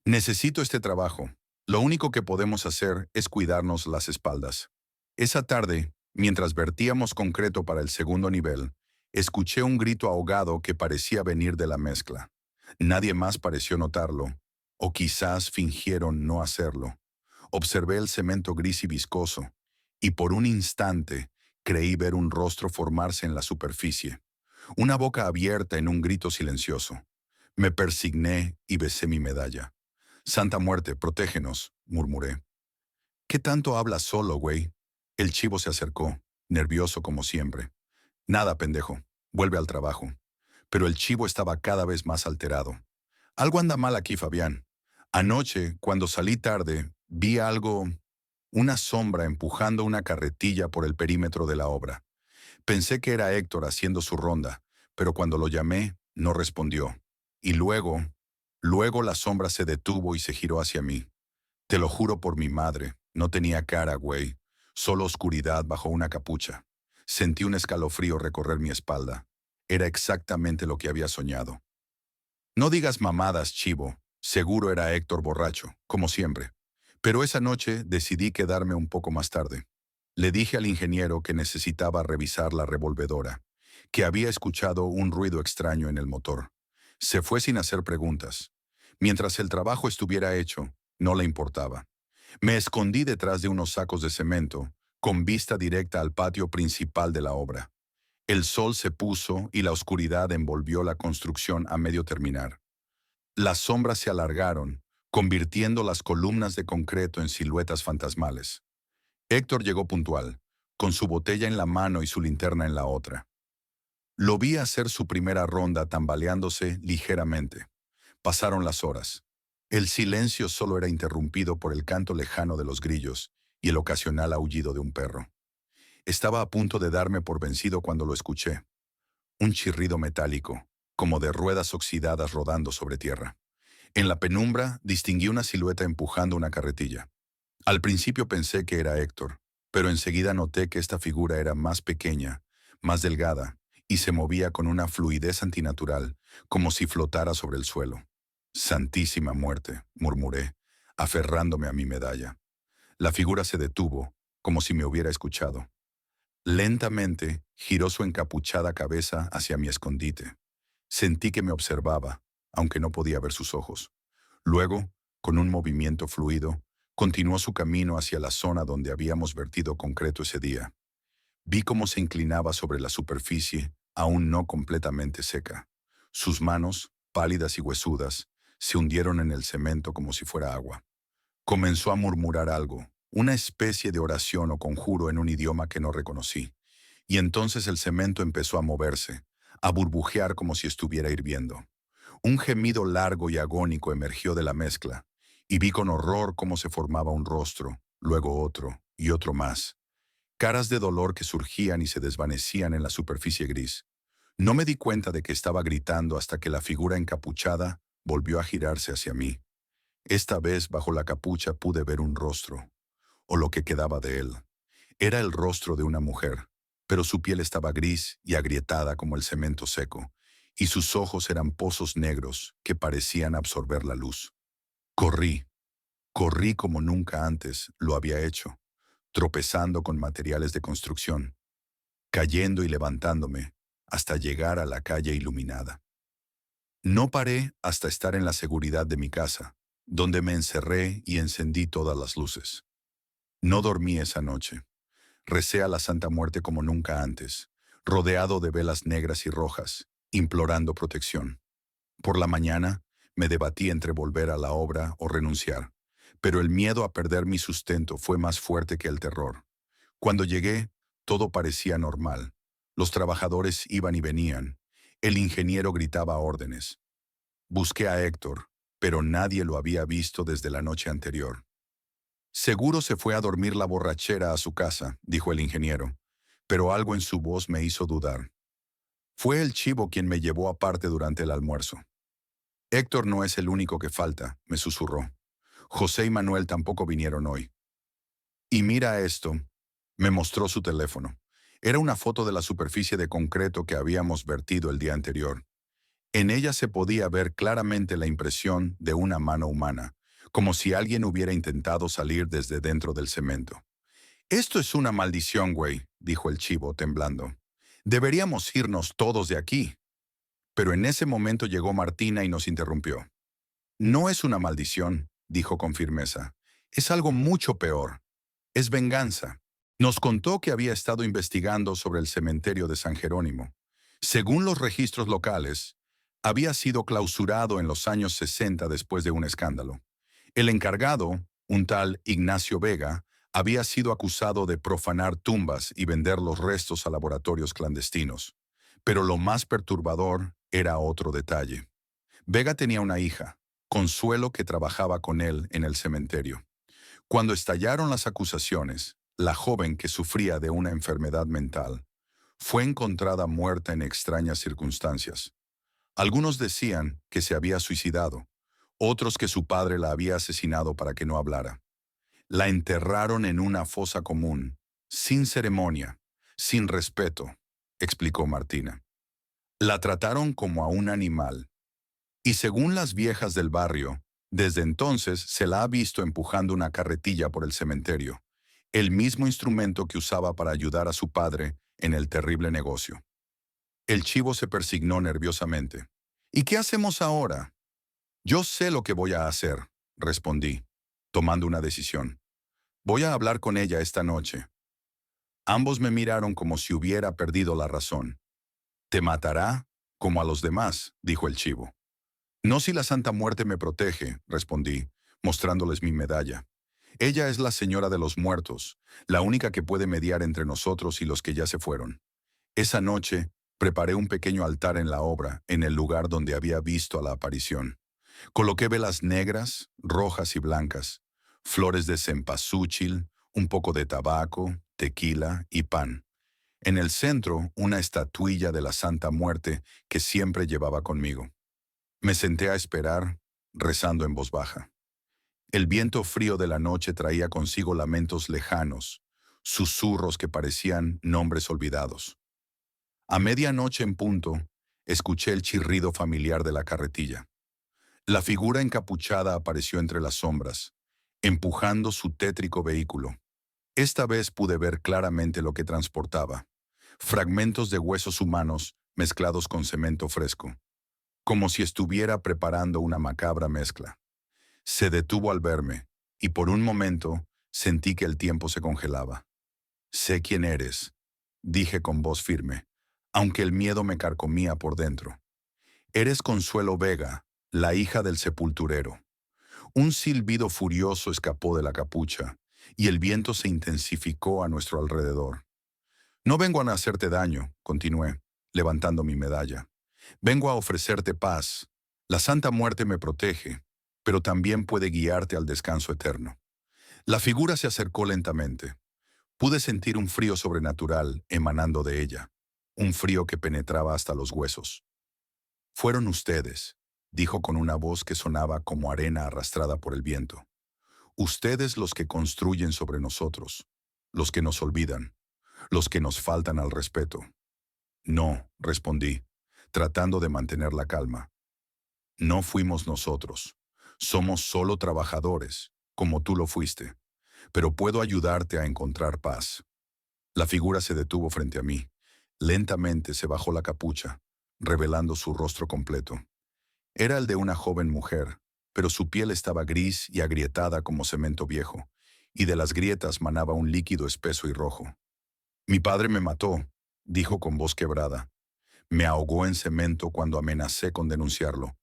Necesito este trabajo. Lo único que podemos hacer es cuidarnos las espaldas. Esa tarde, mientras vertíamos concreto para el segundo nivel, escuché un grito ahogado que parecía venir de la mezcla. Nadie más pareció notarlo, o quizás fingieron no hacerlo. Observé el cemento gris y viscoso, y por un instante creí ver un rostro formarse en la superficie, una boca abierta en un grito silencioso. Me persigné y besé mi medalla. Santa Muerte, protégenos, murmuré. ¿Qué tanto hablas solo, güey? El chivo se acercó, nervioso como siempre. Nada, pendejo, vuelve al trabajo. Pero el chivo estaba cada vez más alterado. Algo anda mal aquí, Fabián. Anoche, cuando salí tarde, vi algo, una sombra empujando una carretilla por el perímetro de la obra. Pensé que era Héctor haciendo su ronda, pero cuando lo llamé, no respondió. Y luego la sombra se detuvo y se giró hacia mí. Te lo juro por mi madre, no tenía cara, güey. Solo oscuridad bajo una capucha. Sentí un escalofrío recorrer mi espalda. Era exactamente lo que había soñado. No digas mamadas, chivo. Seguro era Héctor borracho, como siempre. Pero esa noche decidí quedarme un poco más tarde. Le dije al ingeniero que necesitaba revisar la revolvedora, que había escuchado un ruido extraño en el motor. Se fue sin hacer preguntas. Mientras el trabajo estuviera hecho, no le importaba. Me escondí detrás de unos sacos de cemento, con vista directa al patio principal de la obra. El sol se puso y la oscuridad envolvió la construcción a medio terminar. Las sombras se alargaron, convirtiendo las columnas de concreto en siluetas fantasmales. Héctor llegó puntual, con su botella en la mano y su linterna en la otra. Lo vi hacer su primera ronda tambaleándose ligeramente. Pasaron las horas. El silencio solo era interrumpido por el canto lejano de los grillos y el ocasional aullido de un perro. Estaba a punto de darme por vencido cuando lo escuché. Un chirrido metálico, como de ruedas oxidadas rodando sobre tierra. En la penumbra distinguí una silueta empujando una carretilla. Al principio pensé que era Héctor, pero enseguida noté que esta figura era más pequeña, más delgada, y se movía con una fluidez antinatural, como si flotara sobre el suelo. Santísima muerte, murmuré, aferrándome a mi medalla. La figura se detuvo, como si me hubiera escuchado. Lentamente giró su encapuchada cabeza hacia mi escondite. Sentí que me observaba, aunque no podía ver sus ojos. Luego, con un movimiento fluido, continuó su camino hacia la zona donde habíamos vertido concreto ese día. Vi cómo se inclinaba sobre la superficie, aún no completamente seca. Sus manos, pálidas y huesudas, se hundieron en el cemento como si fuera agua. Comenzó a murmurar algo, una especie de oración o conjuro en un idioma que no reconocí. Y entonces el cemento empezó a moverse, a burbujear como si estuviera hirviendo. Un gemido largo y agónico emergió de la mezcla, y vi con horror cómo se formaba un rostro, luego otro y otro más. Caras de dolor que surgían y se desvanecían en la superficie gris. No me di cuenta de que estaba gritando hasta que la figura encapuchada volvió a girarse hacia mí. Esta vez bajo la capucha pude ver un rostro, o lo que quedaba de él. Era el rostro de una mujer, pero su piel estaba gris y agrietada como el cemento seco, y sus ojos eran pozos negros que parecían absorber la luz. Corrí, corrí como nunca antes lo había hecho, tropezando con materiales de construcción, cayendo y levantándome, hasta llegar a la calle iluminada. No paré hasta estar en la seguridad de mi casa, donde me encerré y encendí todas las luces. No dormí esa noche. Recé a la Santa Muerte como nunca antes, rodeado de velas negras y rojas, implorando protección. Por la mañana, me debatí entre volver a la obra o renunciar, pero el miedo a perder mi sustento fue más fuerte que el terror. Cuando llegué, todo parecía normal. Los trabajadores iban y venían. El ingeniero gritaba órdenes. Busqué a Héctor, pero nadie lo había visto desde la noche anterior. Seguro se fue a dormir la borrachera a su casa, dijo el ingeniero, pero algo en su voz me hizo dudar. Fue el chivo quien me llevó aparte durante el almuerzo. Héctor no es el único que falta, me susurró. José y Manuel tampoco vinieron hoy. Y mira esto. Me mostró su teléfono. Era una foto de la superficie de concreto que habíamos vertido el día anterior. En ella se podía ver claramente la impresión de una mano humana, como si alguien hubiera intentado salir desde dentro del cemento. Esto es una maldición, güey, dijo el chivo, temblando. Deberíamos irnos todos de aquí. Pero en ese momento llegó Martina y nos interrumpió. No es una maldición, dijo con firmeza. Es algo mucho peor. Es venganza. Nos contó que había estado investigando sobre el cementerio de San Jerónimo. Según los registros locales, había sido clausurado en los años 60 después de un escándalo. El encargado, un tal Ignacio Vega, había sido acusado de profanar tumbas y vender los restos a laboratorios clandestinos. Pero lo más perturbador era otro detalle. Vega tenía una hija, Consuelo, que trabajaba con él en el cementerio. Cuando estallaron las acusaciones, la joven, que sufría de una enfermedad mental, fue encontrada muerta en extrañas circunstancias. Algunos decían que se había suicidado, otros que su padre la había asesinado para que no hablara. La enterraron en una fosa común, sin ceremonia, sin respeto, explicó Martina. La trataron como a un animal. Y según las viejas del barrio, desde entonces se la ha visto empujando una carretilla por el cementerio, el mismo instrumento que usaba para ayudar a su padre en el terrible negocio. El chivo se persignó nerviosamente. ¿Y qué hacemos ahora? Yo sé lo que voy a hacer, respondí, tomando una decisión. Voy a hablar con ella esta noche. Ambos me miraron como si hubiera perdido la razón. ¿Te matará? Como a los demás, dijo el chivo. No si la Santa Muerte me protege, respondí, mostrándoles mi medalla. Ella es la señora de los muertos, la única que puede mediar entre nosotros y los que ya se fueron. Esa noche, preparé un pequeño altar en la obra, en el lugar donde había visto a la aparición. Coloqué velas negras, rojas y blancas, flores de cempasúchil, un poco de tabaco, tequila y pan. En el centro, una estatuilla de la Santa Muerte que siempre llevaba conmigo. Me senté a esperar, rezando en voz baja. El viento frío de la noche traía consigo lamentos lejanos, susurros que parecían nombres olvidados. A medianoche en punto, escuché el chirrido familiar de la carretilla. La figura encapuchada apareció entre las sombras, empujando su tétrico vehículo. Esta vez pude ver claramente lo que transportaba: fragmentos de huesos humanos mezclados con cemento fresco, como si estuviera preparando una macabra mezcla. Se detuvo al verme, y por un momento sentí que el tiempo se congelaba. «Sé quién eres», dije con voz firme, aunque el miedo me carcomía por dentro. «Eres Consuelo Vega, la hija del sepulturero». Un silbido furioso escapó de la capucha, y el viento se intensificó a nuestro alrededor. «No vengo a hacerte daño», continué, levantando mi medalla. «Vengo a ofrecerte paz. La Santa Muerte me protege, pero también puede guiarte al descanso eterno». La figura se acercó lentamente. Pude sentir un frío sobrenatural emanando de ella, un frío que penetraba hasta los huesos. «Fueron ustedes», dijo con una voz que sonaba como arena arrastrada por el viento. «Ustedes los que construyen sobre nosotros, los que nos olvidan, los que nos faltan al respeto». «No», respondí, tratando de mantener la calma. «No fuimos nosotros. Somos solo trabajadores, como tú lo fuiste. Pero puedo ayudarte a encontrar paz». La figura se detuvo frente a mí. Lentamente se bajó la capucha, revelando su rostro completo. Era el de una joven mujer, pero su piel estaba gris y agrietada como cemento viejo, y de las grietas manaba un líquido espeso y rojo. «Mi padre me mató», dijo con voz quebrada. Me ahogó en cemento cuando amenacé con denunciarlo.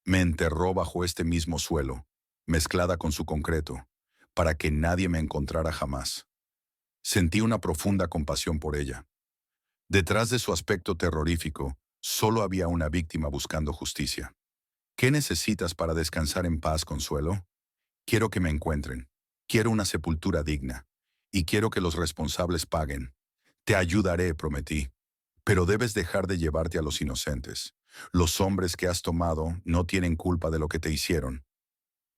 Me enterró bajo este mismo suelo, mezclada con su concreto, para que nadie me encontrara jamás. Sentí una profunda compasión por ella. Detrás de su aspecto terrorífico, solo había una víctima buscando justicia. ¿Qué necesitas para descansar en paz, Consuelo? Quiero que me encuentren. Quiero una sepultura digna. Y quiero que los responsables paguen. Te ayudaré, prometí. Pero debes dejar de llevarte a los inocentes. Los hombres que has tomado no tienen culpa de lo que te hicieron.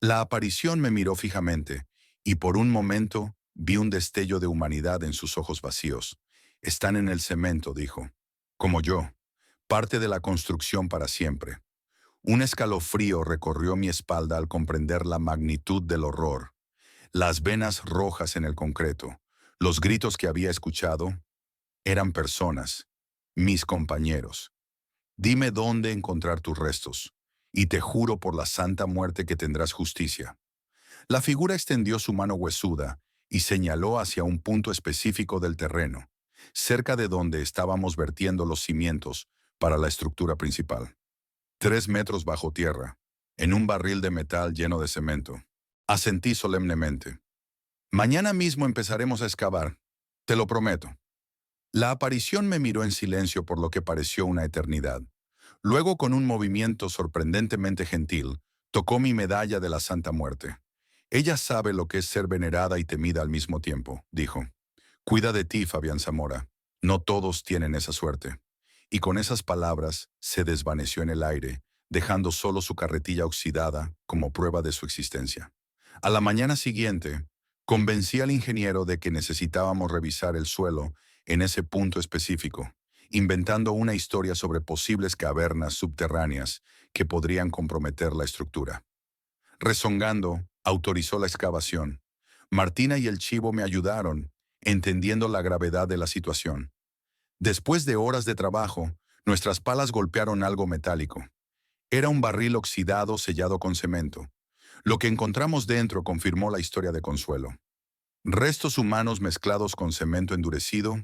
La aparición me miró fijamente, y por un momento vi un destello de humanidad en sus ojos vacíos. Están en el cemento, dijo. Como yo, parte de la construcción para siempre. Un escalofrío recorrió mi espalda al comprender la magnitud del horror. Las venas rojas en el concreto, los gritos que había escuchado, eran personas, mis compañeros. Dime dónde encontrar tus restos, y te juro por la santa muerte que tendrás justicia. La figura extendió su mano huesuda y señaló hacia un punto específico del terreno, cerca de donde estábamos vertiendo los cimientos para la estructura principal. 3 metros bajo tierra, en un barril de metal lleno de cemento. Asentí solemnemente. Mañana mismo empezaremos a excavar, te lo prometo. La aparición me miró en silencio por lo que pareció una eternidad. Luego, con un movimiento sorprendentemente gentil, tocó mi medalla de la Santa Muerte. Ella sabe lo que es ser venerada y temida al mismo tiempo, dijo. Cuida de ti, Fabián Zamora. No todos tienen esa suerte. Y con esas palabras se desvaneció en el aire, dejando solo su carretilla oxidada como prueba de su existencia. A la mañana siguiente, convencí al ingeniero de que necesitábamos revisar el suelo en ese punto específico, inventando una historia sobre posibles cavernas subterráneas que podrían comprometer la estructura. Rezongando, autorizó la excavación. Martina y el chivo me ayudaron, entendiendo la gravedad de la situación. Después de horas de trabajo, nuestras palas golpearon algo metálico. Era un barril oxidado sellado con cemento. Lo que encontramos dentro confirmó la historia de Consuelo. Restos humanos mezclados con cemento endurecido,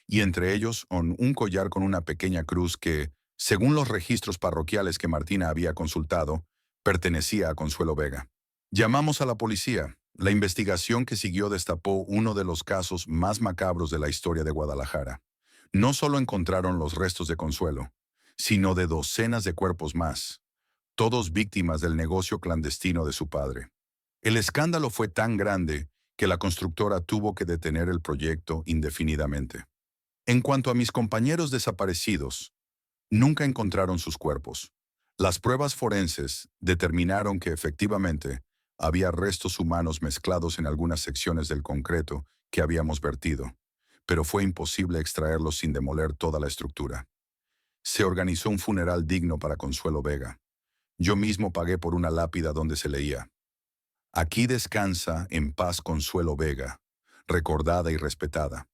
y entre ellos un collar con una pequeña cruz que, según los registros parroquiales que Martina había consultado, pertenecía a Consuelo Vega. Llamamos a la policía. La investigación que siguió destapó uno de los casos más macabros de la historia de Guadalajara. No solo encontraron los restos de Consuelo, sino de docenas de cuerpos más, todos víctimas del negocio clandestino de su padre. El escándalo fue tan grande que la constructora tuvo que detener el proyecto indefinidamente. En cuanto a mis compañeros desaparecidos, nunca encontraron sus cuerpos. Las pruebas forenses determinaron que efectivamente había restos humanos mezclados en algunas secciones del concreto que habíamos vertido, pero fue imposible extraerlos sin demoler toda la estructura. Se organizó un funeral digno para Consuelo Vega. Yo mismo pagué por una lápida donde se leía: Aquí descansa en paz Consuelo Vega, recordada y respetada.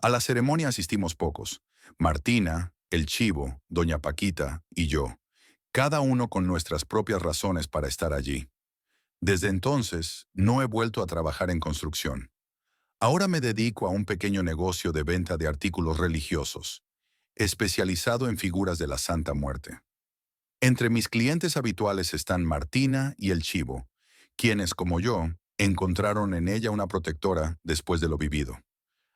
A la ceremonia asistimos pocos: Martina, el chivo, doña Paquita y yo, cada uno con nuestras propias razones para estar allí. Desde entonces, no he vuelto a trabajar en construcción. Ahora me dedico a un pequeño negocio de venta de artículos religiosos, especializado en figuras de la Santa Muerte. Entre mis clientes habituales están Martina y el chivo, quienes, como yo, encontraron en ella una protectora después de lo vivido.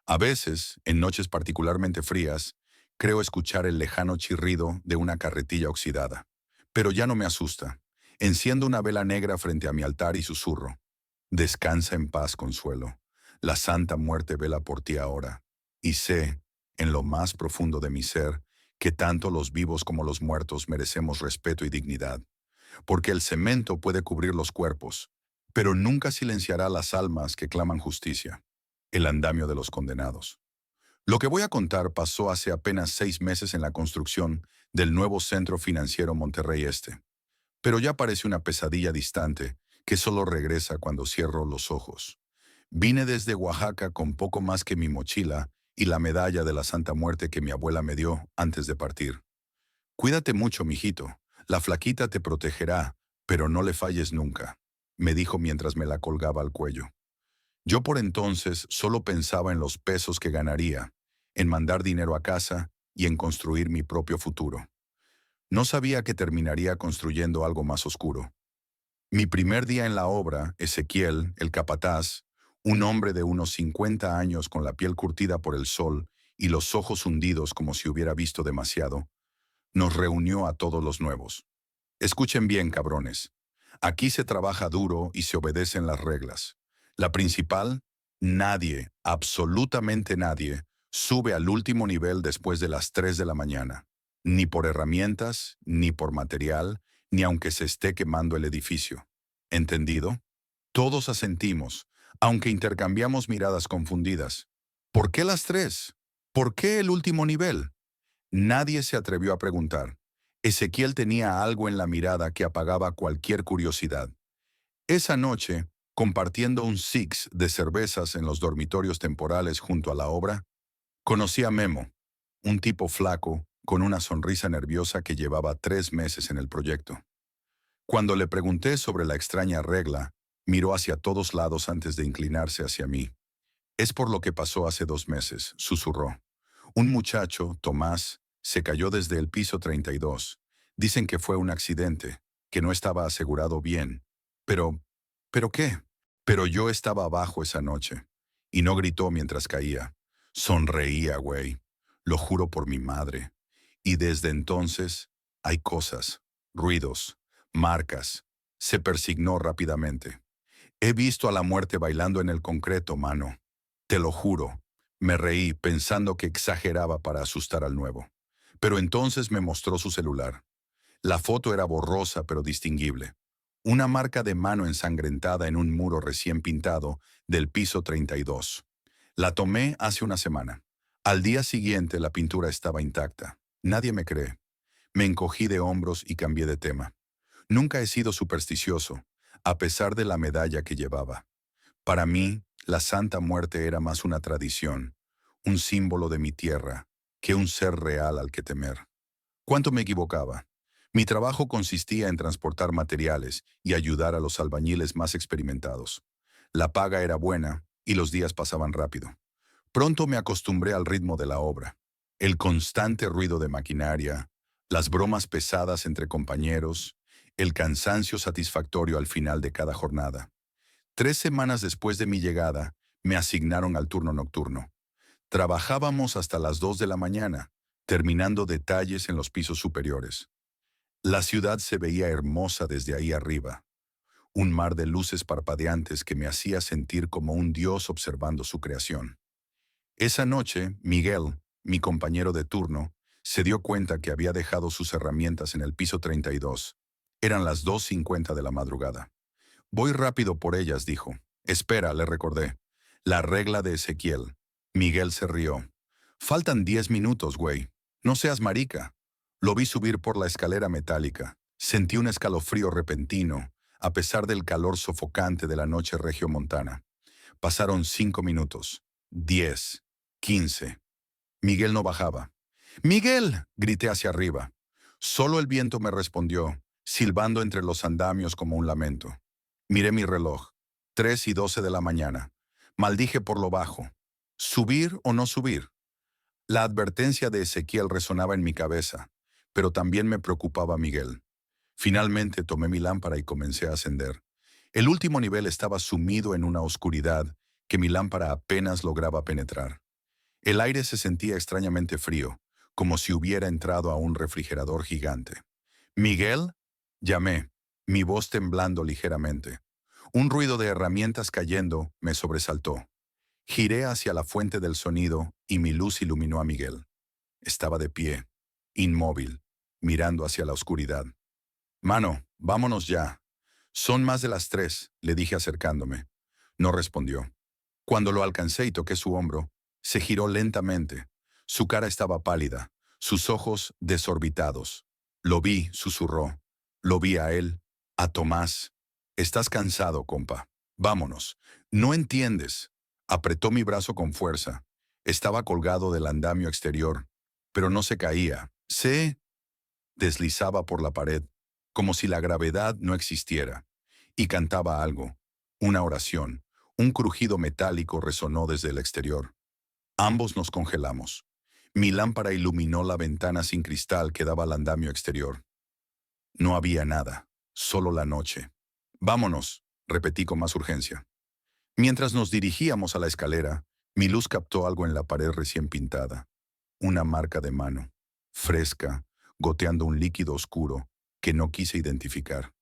A veces, en noches particularmente frías, creo escuchar el lejano chirrido de una carretilla oxidada. Pero ya no me asusta. Enciendo una vela negra frente a mi altar y susurro: Descansa en paz, Consuelo. La Santa Muerte vela por ti ahora. Y sé, en lo más profundo de mi ser, que tanto los vivos como los muertos merecemos respeto y dignidad. Porque el cemento puede cubrir los cuerpos, pero nunca silenciará las almas que claman justicia. El andamio de los condenados. Lo que voy a contar pasó hace apenas 6 meses en la construcción del nuevo Centro Financiero Monterrey Este. Pero ya parece una pesadilla distante que solo regresa cuando cierro los ojos. Vine desde Oaxaca con poco más que mi mochila y la medalla de la Santa Muerte que mi abuela me dio antes de partir. Cuídate mucho, mijito. La flaquita te protegerá, pero no le falles nunca, me dijo mientras me la colgaba al cuello. Yo por entonces solo pensaba en los pesos que ganaría, en mandar dinero a casa y en construir mi propio futuro. No sabía que terminaría construyendo algo más oscuro. Mi primer día en la obra, Ezequiel, el capataz, un hombre de unos 50 años con la piel curtida por el sol y los ojos hundidos como si hubiera visto demasiado, nos reunió a todos los nuevos. Escuchen bien, cabrones. Aquí se trabaja duro y se obedecen las reglas. La principal, nadie, absolutamente nadie, sube al último nivel después de las 3 de la mañana. Ni por herramientas, ni por material, ni aunque se esté quemando el edificio. ¿Entendido? Todos asentimos, aunque intercambiamos miradas confundidas. ¿Por qué las 3? ¿Por qué el último nivel? Nadie se atrevió a preguntar. Ezequiel tenía algo en la mirada que apagaba cualquier curiosidad. Esa noche, compartiendo un six de cervezas en los dormitorios temporales junto a la obra, conocí a Memo, un tipo flaco, con una sonrisa nerviosa que llevaba 3 meses en el proyecto. Cuando le pregunté sobre la extraña regla, miró hacia todos lados antes de inclinarse hacia mí. Es por lo que pasó hace 2 meses, susurró. Un muchacho, Tomás, se cayó desde el piso 32. Dicen que fue un accidente, que no estaba asegurado bien. Pero, ¿pero qué? Pero yo estaba abajo esa noche. Y no gritó mientras caía. Sonreía, güey. Lo juro por mi madre. Y desde entonces, hay cosas, ruidos, marcas. Se persignó rápidamente. He visto a la muerte bailando en el concreto, mano. Te lo juro. Me reí pensando que exageraba para asustar al nuevo. Pero entonces me mostró su celular. La foto era borrosa pero distinguible. Una marca de mano ensangrentada en un muro recién pintado del piso 32. La tomé hace una semana. Al día siguiente la pintura estaba intacta. Nadie me cree. Me encogí de hombros y cambié de tema. Nunca he sido supersticioso, a pesar de la medalla que llevaba. Para mí, la Santa Muerte era más una tradición, un símbolo de mi tierra, que un ser real al que temer. ¿Cuánto me equivocaba? Mi trabajo consistía en transportar materiales y ayudar a los albañiles más experimentados. La paga era buena y los días pasaban rápido. Pronto me acostumbré al ritmo de la obra, el constante ruido de maquinaria, las bromas pesadas entre compañeros, el cansancio satisfactorio al final de cada jornada. 3 semanas después de mi llegada, me asignaron al turno nocturno. Trabajábamos hasta las 2 de la mañana, terminando detalles en los pisos superiores. La ciudad se veía hermosa desde ahí arriba, un mar de luces parpadeantes que me hacía sentir como un dios observando su creación. Esa noche, Miguel, mi compañero de turno, se dio cuenta que había dejado sus herramientas en el piso 32. Eran las 2:50 de la madrugada. Voy rápido por ellas, dijo. Espera, le recordé. La regla de Ezequiel. Miguel se rió. Faltan 10 minutos, güey. No seas marica. Lo vi subir por la escalera metálica. Sentí un escalofrío repentino, a pesar del calor sofocante de la noche regiomontana. Pasaron 5 minutos. 10. 15. Miguel no bajaba. ¡Miguel!, grité hacia arriba. Solo el viento me respondió, silbando entre los andamios como un lamento. Miré mi reloj. 3:12 de la mañana. Maldije por lo bajo. ¿Subir o no subir? La advertencia de Ezequiel resonaba en mi cabeza, pero también me preocupaba Miguel. Finalmente tomé mi lámpara y comencé a ascender. El último nivel estaba sumido en una oscuridad que mi lámpara apenas lograba penetrar. El aire se sentía extrañamente frío, como si hubiera entrado a un refrigerador gigante. «Miguel», llamé, mi voz temblando ligeramente. Un ruido de herramientas cayendo me sobresaltó. Giré hacia la fuente del sonido y mi luz iluminó a Miguel. Estaba de pie, inmóvil, mirando hacia la oscuridad. «Mano, vámonos ya». «Son más de las 3», le dije acercándome. No respondió. Cuando lo alcancé y toqué su hombro, se giró lentamente. Su cara estaba pálida, sus ojos desorbitados. Lo vi, susurró. Lo vi a él, a Tomás. «Estás cansado, compa. Vámonos». «No entiendes». Apretó mi brazo con fuerza. Estaba colgado del andamio exterior, pero no se caía. Se deslizaba por la pared, como si la gravedad no existiera. Y cantaba algo, una oración. Un crujido metálico resonó desde el exterior. Ambos nos congelamos. Mi lámpara iluminó la ventana sin cristal que daba al andamio exterior. No había nada, solo la noche. Vámonos, repetí con más urgencia. Mientras nos dirigíamos a la escalera, mi luz captó algo en la pared recién pintada. Una marca de mano, fresca, goteando un líquido oscuro que no quise identificar.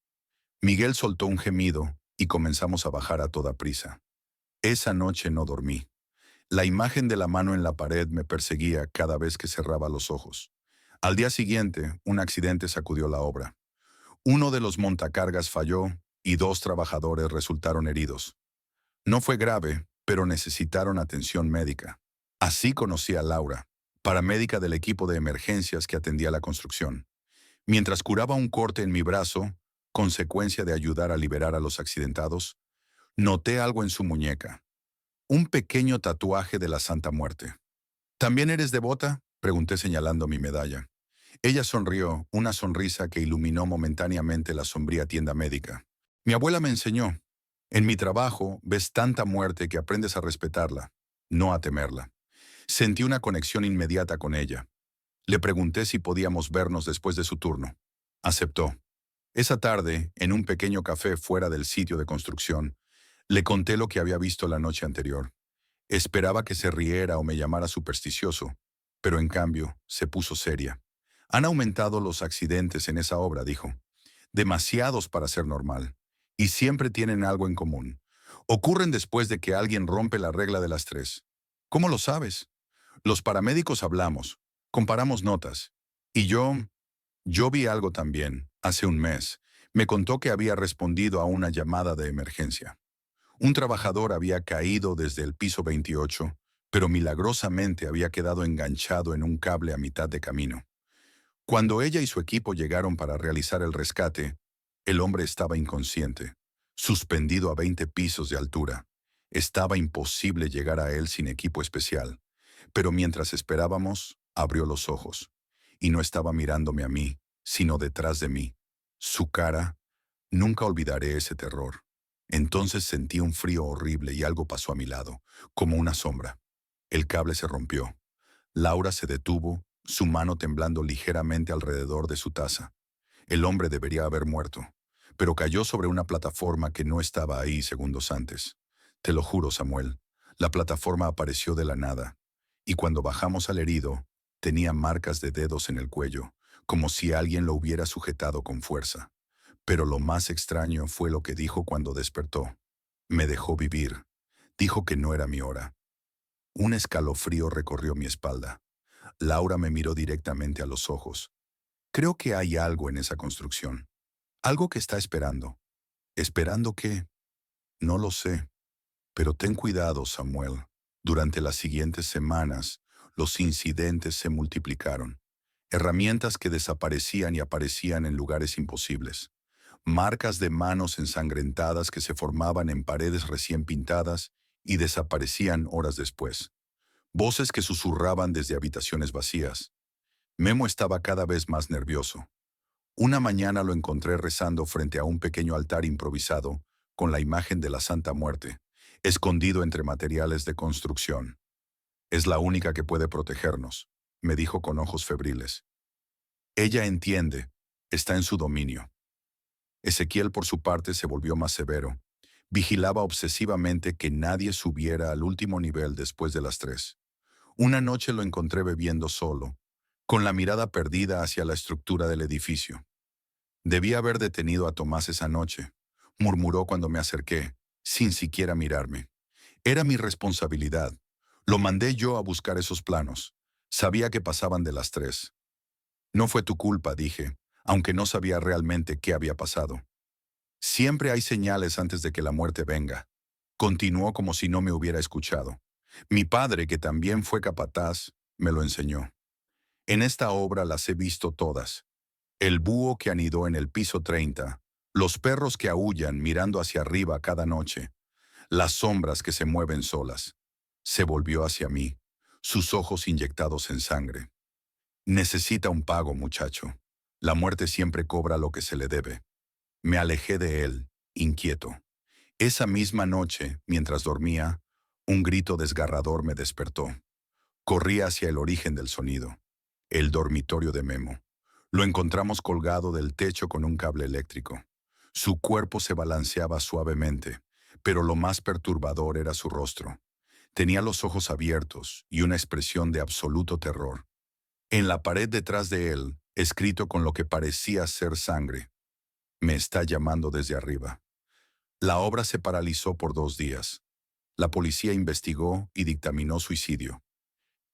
Miguel soltó un gemido y comenzamos a bajar a toda prisa. Esa noche no dormí. La imagen de la mano en la pared me perseguía cada vez que cerraba los ojos. Al día siguiente, un accidente sacudió la obra. Uno de los montacargas falló y 2 trabajadores resultaron heridos. No fue grave, pero necesitaron atención médica. Así conocí a Laura, paramédica del equipo de emergencias que atendía la construcción. Mientras curaba un corte en mi brazo, consecuencia de ayudar a liberar a los accidentados, noté algo en su muñeca. Un pequeño tatuaje de la Santa Muerte. ¿También eres devota?, pregunté señalando mi medalla. Ella sonrió, una sonrisa que iluminó momentáneamente la sombría tienda médica. Mi abuela me enseñó. En mi trabajo ves tanta muerte que aprendes a respetarla, no a temerla. Sentí una conexión inmediata con ella. Le pregunté si podíamos vernos después de su turno. Aceptó. Esa tarde, en un pequeño café fuera del sitio de construcción, le conté lo que había visto la noche anterior. Esperaba que se riera o me llamara supersticioso, pero en cambio se puso seria. Han aumentado los accidentes en esa obra, dijo. Demasiados para ser normal. Y siempre tienen algo en común. Ocurren después de que alguien rompe la regla de las 3. ¿Cómo lo sabes? Los paramédicos hablamos, comparamos notas. Y yo vi algo también, hace un mes. Me contó que había respondido a una llamada de emergencia. Un trabajador había caído desde el piso 28, pero milagrosamente había quedado enganchado en un cable a mitad de camino. Cuando ella y su equipo llegaron para realizar el rescate, el hombre estaba inconsciente, suspendido a 20 pisos de altura. Estaba imposible llegar a él sin equipo especial, pero mientras esperábamos, abrió los ojos, y no estaba mirándome a mí, sino detrás de mí. Su cara, nunca olvidaré ese terror. Entonces sentí un frío horrible y algo pasó a mi lado, como una sombra. El cable se rompió. Laura se detuvo, su mano temblando ligeramente alrededor de su taza. El hombre debería haber muerto, pero cayó sobre una plataforma que no estaba ahí segundos antes. Te lo juro, Samuel, la plataforma apareció de la nada, y cuando bajamos al herido, tenía marcas de dedos en el cuello, como si alguien lo hubiera sujetado con fuerza. Pero lo más extraño fue lo que dijo cuando despertó. Me dejó vivir. Dijo que no era mi hora. Un escalofrío recorrió mi espalda. Laura me miró directamente a los ojos. Creo que hay algo en esa construcción. Algo que está esperando. ¿Esperando qué? No lo sé. Pero ten cuidado, Samuel. Durante las siguientes semanas, los incidentes se multiplicaron. Herramientas que desaparecían y aparecían en lugares imposibles. Marcas de manos ensangrentadas que se formaban en paredes recién pintadas y desaparecían horas después. Voces que susurraban desde habitaciones vacías. Memo estaba cada vez más nervioso. Una mañana lo encontré rezando frente a un pequeño altar improvisado con la imagen de la Santa Muerte, escondido entre materiales de construcción. Es la única que puede protegernos, me dijo con ojos febriles. Ella entiende, está en su dominio. Ezequiel, por su parte, se volvió más severo. Vigilaba obsesivamente que nadie subiera al último nivel después de las 3. Una noche lo encontré bebiendo solo, con la mirada perdida hacia la estructura del edificio. Debía haber detenido a Tomás esa noche, murmuró cuando me acerqué, sin siquiera mirarme. Era mi responsabilidad. Lo mandé yo a buscar esos planos. Sabía que pasaban de las 3. No fue tu culpa, dije, aunque no sabía realmente qué había pasado. Siempre hay señales antes de que la muerte venga. Continuó como si no me hubiera escuchado. Mi padre, que también fue capataz, me lo enseñó. En esta obra las he visto todas. El búho que anidó en el piso 30, los perros que aúllan mirando hacia arriba cada noche, las sombras que se mueven solas. Se volvió hacia mí, sus ojos inyectados en sangre. Necesita un pago, muchacho. La muerte siempre cobra lo que se le debe. Me alejé de él, inquieto. Esa misma noche, mientras dormía, un grito desgarrador me despertó. Corrí hacia el origen del sonido, el dormitorio de Memo. Lo encontramos colgado del techo con un cable eléctrico. Su cuerpo se balanceaba suavemente, pero lo más perturbador era su rostro. Tenía los ojos abiertos y una expresión de absoluto terror. En la pared detrás de él, escrito con lo que parecía ser sangre: "Me está llamando desde arriba". La obra se paralizó por 2 días. La policía investigó y dictaminó suicidio.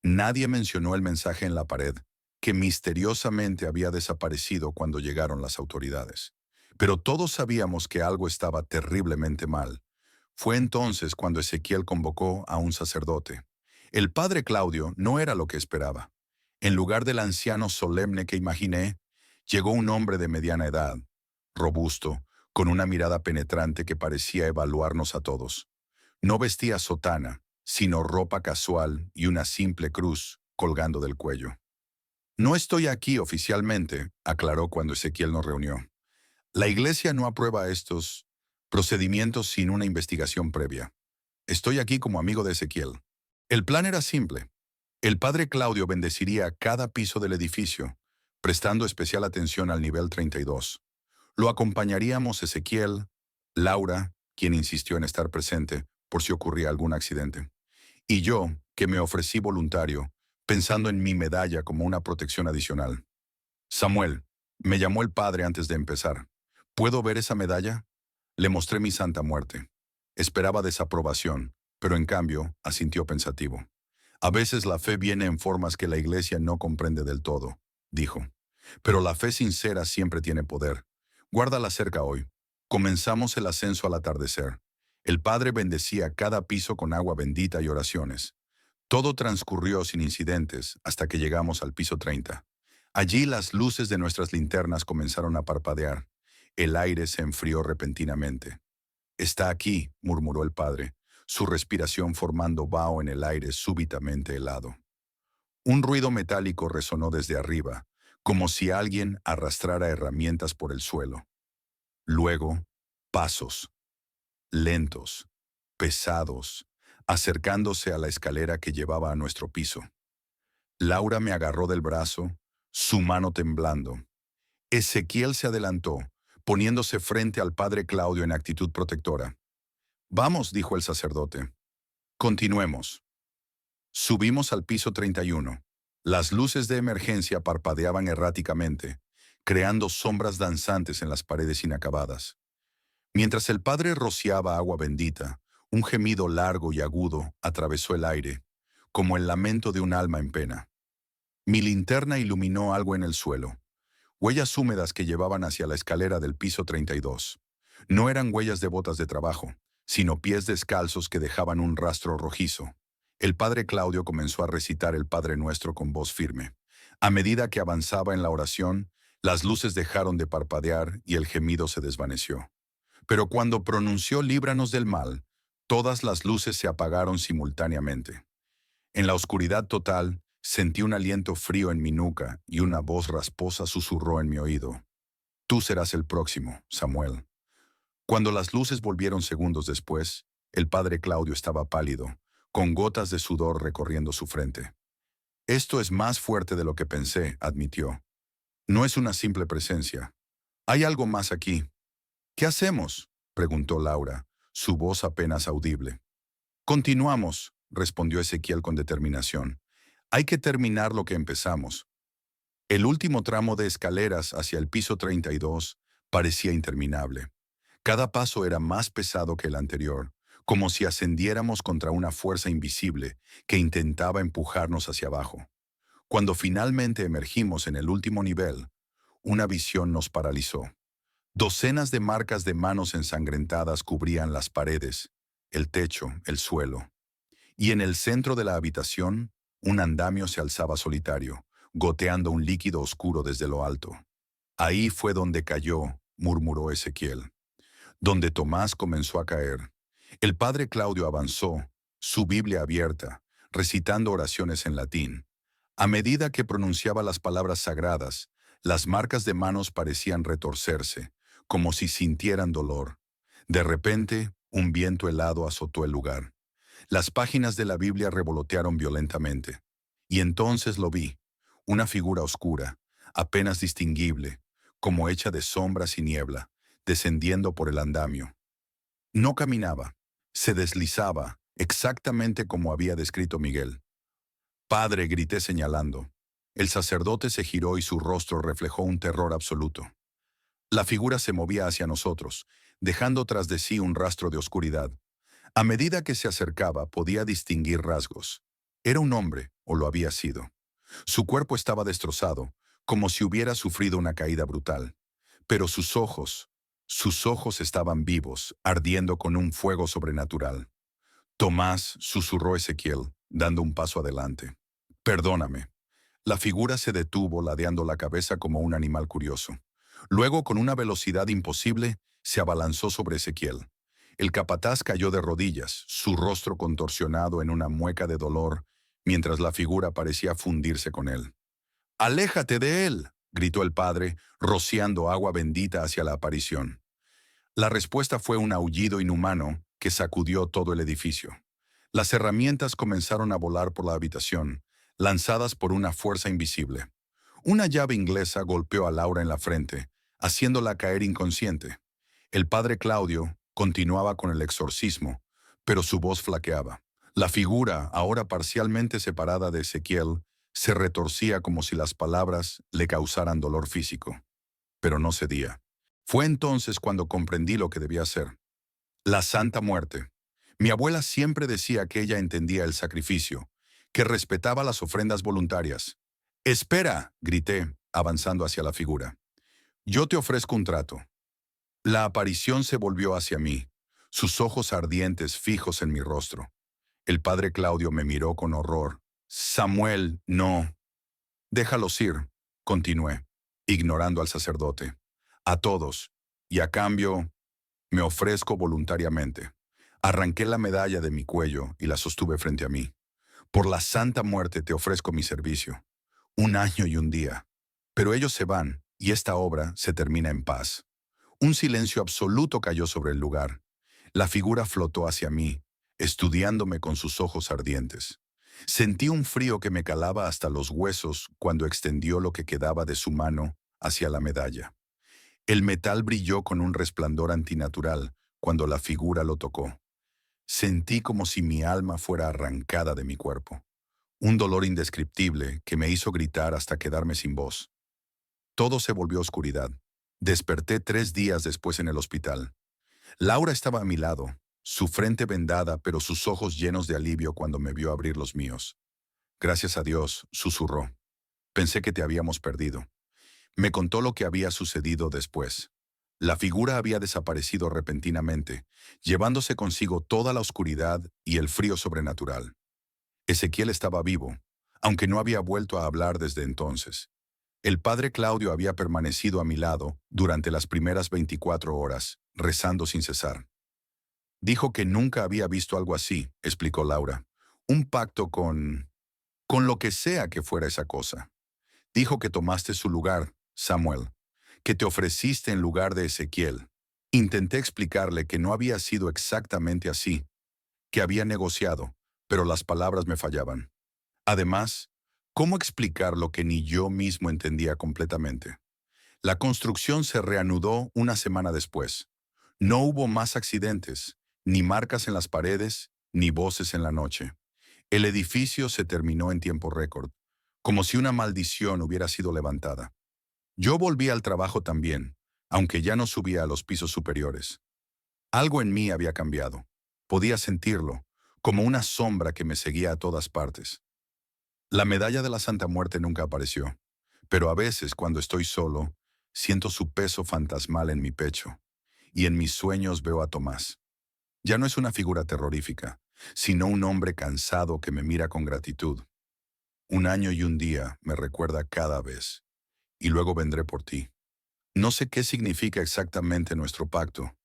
Nadie mencionó el mensaje en la pared, que misteriosamente había desaparecido cuando llegaron las autoridades. Pero todos sabíamos que algo estaba terriblemente mal. Fue entonces cuando Ezequiel convocó a un sacerdote. El padre Claudio no era lo que esperaba. En lugar del anciano solemne que imaginé, llegó un hombre de mediana edad, robusto, con una mirada penetrante que parecía evaluarnos a todos. No vestía sotana, sino ropa casual y una simple cruz colgando del cuello. No estoy aquí oficialmente, aclaró cuando Ezequiel nos reunió. La iglesia no aprueba estos procedimientos sin una investigación previa. Estoy aquí como amigo de Ezequiel. El plan era simple. El padre Claudio bendeciría cada piso del edificio, prestando especial atención al nivel 32. Lo acompañaríamos Ezequiel, Laura, quien insistió en estar presente por si ocurría algún accidente, y yo, que me ofrecí voluntario, pensando en mi medalla como una protección adicional. Samuel, me llamó el padre antes de empezar. ¿Puedo ver esa medalla? Le mostré mi santa muerte. Esperaba desaprobación, pero en cambio asintió pensativo. A veces la fe viene en formas que la iglesia no comprende del todo, dijo. Pero la fe sincera siempre tiene poder. Guárdala cerca hoy. Comenzamos el ascenso al atardecer. El padre bendecía cada piso con agua bendita y oraciones. Todo transcurrió sin incidentes hasta que llegamos al piso 30. Allí las luces de nuestras linternas comenzaron a parpadear. El aire se enfrió repentinamente. «Está aquí», murmuró el padre, su respiración formando vaho en el aire súbitamente helado. Un ruido metálico resonó desde arriba, como si alguien arrastrara herramientas por el suelo. Luego, pasos, lentos, pesados, acercándose a la escalera que llevaba a nuestro piso. Laura me agarró del brazo, su mano temblando. Ezequiel se adelantó, poniéndose frente al padre Claudio en actitud protectora. «Vamos», dijo el sacerdote. «Continuemos». Subimos al piso 31. Las luces de emergencia parpadeaban erráticamente, creando sombras danzantes en las paredes inacabadas. Mientras el padre rociaba agua bendita, un gemido largo y agudo atravesó el aire, como el lamento de un alma en pena. Mi linterna iluminó algo en el suelo, huellas húmedas que llevaban hacia la escalera del piso 32. No eran huellas de botas de trabajo, sino pies descalzos que dejaban un rastro rojizo. El padre Claudio comenzó a recitar el Padre Nuestro con voz firme. A medida que avanzaba en la oración, las luces dejaron de parpadear y el gemido se desvaneció. Pero cuando pronunció «Líbranos del mal», todas las luces se apagaron simultáneamente. En la oscuridad total, sentí un aliento frío en mi nuca y una voz rasposa susurró en mi oído: «Tú serás el próximo, Samuel». Cuando las luces volvieron segundos después, el padre Claudio estaba pálido, con gotas de sudor recorriendo su frente. «Esto es más fuerte de lo que pensé», admitió. «No es una simple presencia. Hay algo más aquí». «¿Qué hacemos?», preguntó Laura, su voz apenas audible. «Continuamos», respondió Ezequiel con determinación. «Hay que terminar lo que empezamos». El último tramo de escaleras hacia el piso 32 parecía interminable. Cada paso era más pesado que el anterior, como si ascendiéramos contra una fuerza invisible que intentaba empujarnos hacia abajo. Cuando finalmente emergimos en el último nivel, una visión nos paralizó. Docenas de marcas de manos ensangrentadas cubrían las paredes, el techo, el suelo. Y en el centro de la habitación, un andamio se alzaba solitario, goteando un líquido oscuro desde lo alto. «Ahí fue donde cayó», murmuró Ezequiel. «Donde Tomás comenzó a caer». El padre Claudio avanzó, su Biblia abierta, recitando oraciones en latín. A medida que pronunciaba las palabras sagradas, las marcas de manos parecían retorcerse, como si sintieran dolor. De repente, un viento helado azotó el lugar. Las páginas de la Biblia revolotearon violentamente. Y entonces lo vi, una figura oscura, apenas distinguible, como hecha de sombras y niebla, descendiendo por el andamio. No caminaba, se deslizaba, exactamente como había descrito Miguel. Padre, grité señalando. El sacerdote se giró y su rostro reflejó un terror absoluto. La figura se movía hacia nosotros, dejando tras de sí un rastro de oscuridad. A medida que se acercaba, podía distinguir rasgos. Era un hombre, o lo había sido. Su cuerpo estaba destrozado, como si hubiera sufrido una caída brutal. Pero sus ojos estaban vivos, ardiendo con un fuego sobrenatural. Tomás, susurró Ezequiel, dando un paso adelante. Perdóname. La figura se detuvo ladeando la cabeza como un animal curioso. Luego, con una velocidad imposible, se abalanzó sobre Ezequiel. El capataz cayó de rodillas, su rostro contorsionado en una mueca de dolor, mientras la figura parecía fundirse con él. «¡Aléjate de él!», gritó el padre, rociando agua bendita hacia la aparición. La respuesta fue un aullido inhumano que sacudió todo el edificio. Las herramientas comenzaron a volar por la habitación, lanzadas por una fuerza invisible. Una llave inglesa golpeó a Laura en la frente, haciéndola caer inconsciente. El padre Claudio continuaba con el exorcismo, pero su voz flaqueaba. La figura, ahora parcialmente separada de Ezequiel, se retorcía como si las palabras le causaran dolor físico. Pero no cedía. Fue entonces cuando comprendí lo que debía hacer. La Santa Muerte. Mi abuela siempre decía que ella entendía el sacrificio, que respetaba las ofrendas voluntarias. «¡Espera!», grité, avanzando hacia la figura. «Yo te ofrezco un trato». La aparición se volvió hacia mí, sus ojos ardientes fijos en mi rostro. El padre Claudio me miró con horror. «Samuel, no». «Déjalos ir», continué, ignorando al sacerdote. «A todos. Y a cambio, me ofrezco voluntariamente». Arranqué la medalla de mi cuello y la sostuve frente a mí. «Por la Santa Muerte te ofrezco mi servicio. 1 año y 1 día. Pero ellos se van y esta obra se termina en paz». Un silencio absoluto cayó sobre el lugar. La figura flotó hacia mí, estudiándome con sus ojos ardientes. Sentí un frío que me calaba hasta los huesos cuando extendió lo que quedaba de su mano hacia la medalla. El metal brilló con un resplandor antinatural cuando la figura lo tocó. Sentí como si mi alma fuera arrancada de mi cuerpo. Un dolor indescriptible que me hizo gritar hasta quedarme sin voz. Todo se volvió oscuridad. Desperté 3 días después en el hospital. Laura estaba a mi lado, su frente vendada pero sus ojos llenos de alivio cuando me vio abrir los míos. «Gracias a Dios», susurró. «Pensé que te habíamos perdido». Me contó lo que había sucedido después. La figura había desaparecido repentinamente, llevándose consigo toda la oscuridad y el frío sobrenatural. Ezequiel estaba vivo, aunque no había vuelto a hablar desde entonces. El padre Claudio había permanecido a mi lado durante las primeras 24 horas, rezando sin cesar. Dijo que nunca había visto algo así, explicó Laura. Un pacto con lo que sea que fuera esa cosa. Dijo que tomaste su lugar, Samuel, que te ofreciste en lugar de Ezequiel. Intenté explicarle que no había sido exactamente así, que había negociado, pero las palabras me fallaban. Además, ¿cómo explicar lo que ni yo mismo entendía completamente? La construcción se reanudó 1 semana después. No hubo más accidentes, ni marcas en las paredes, ni voces en la noche. El edificio se terminó en tiempo récord, como si una maldición hubiera sido levantada. Yo volví al trabajo también, aunque ya no subía a los pisos superiores. Algo en mí había cambiado. Podía sentirlo, como una sombra que me seguía a todas partes. La medalla de la Santa Muerte nunca apareció, pero a veces, cuando estoy solo, siento su peso fantasmal en mi pecho, y en mis sueños veo a Tomás. Ya no es una figura terrorífica, sino un hombre cansado que me mira con gratitud. 1 año y 1 día me recuerda cada vez, y luego vendré por ti. No sé qué significa exactamente nuestro pacto,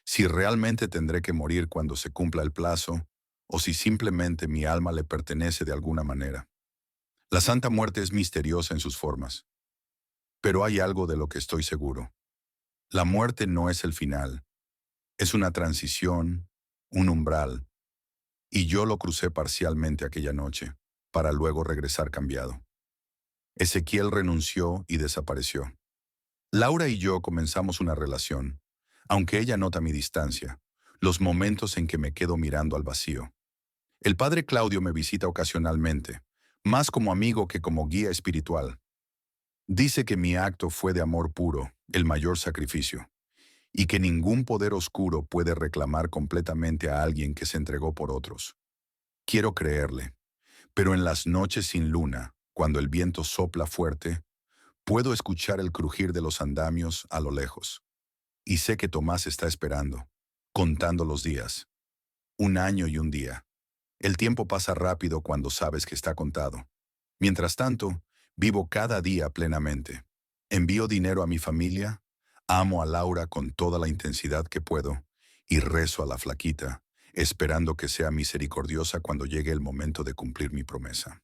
si realmente tendré que morir cuando se cumpla el plazo, o si simplemente mi alma le pertenece de alguna manera. La Santa Muerte es misteriosa en sus formas, pero hay algo de lo que estoy seguro. La muerte no es el final, es una transición, un umbral, y yo lo crucé parcialmente aquella noche. para luego regresar cambiado. Ezequiel renunció y desapareció. Laura y yo comenzamos una relación, aunque ella nota mi distancia, los momentos en que me quedo mirando al vacío. El padre Claudio me visita ocasionalmente, más como amigo que como guía espiritual. Dice que mi acto fue de amor puro, el mayor sacrificio, y que ningún poder oscuro puede reclamar completamente a alguien que se entregó por otros. Quiero creerle, pero en las noches sin luna, cuando el viento sopla fuerte, puedo escuchar el crujir de los andamios a lo lejos. Y sé que Tomás está esperando, contando los días. Un año y un día. El tiempo pasa rápido cuando sabes que está contado. Mientras tanto, vivo cada día plenamente. Envío dinero a mi familia, amo a Laura con toda la intensidad que puedo y rezo a la flaquita, esperando que sea misericordiosa cuando llegue el momento de cumplir mi promesa.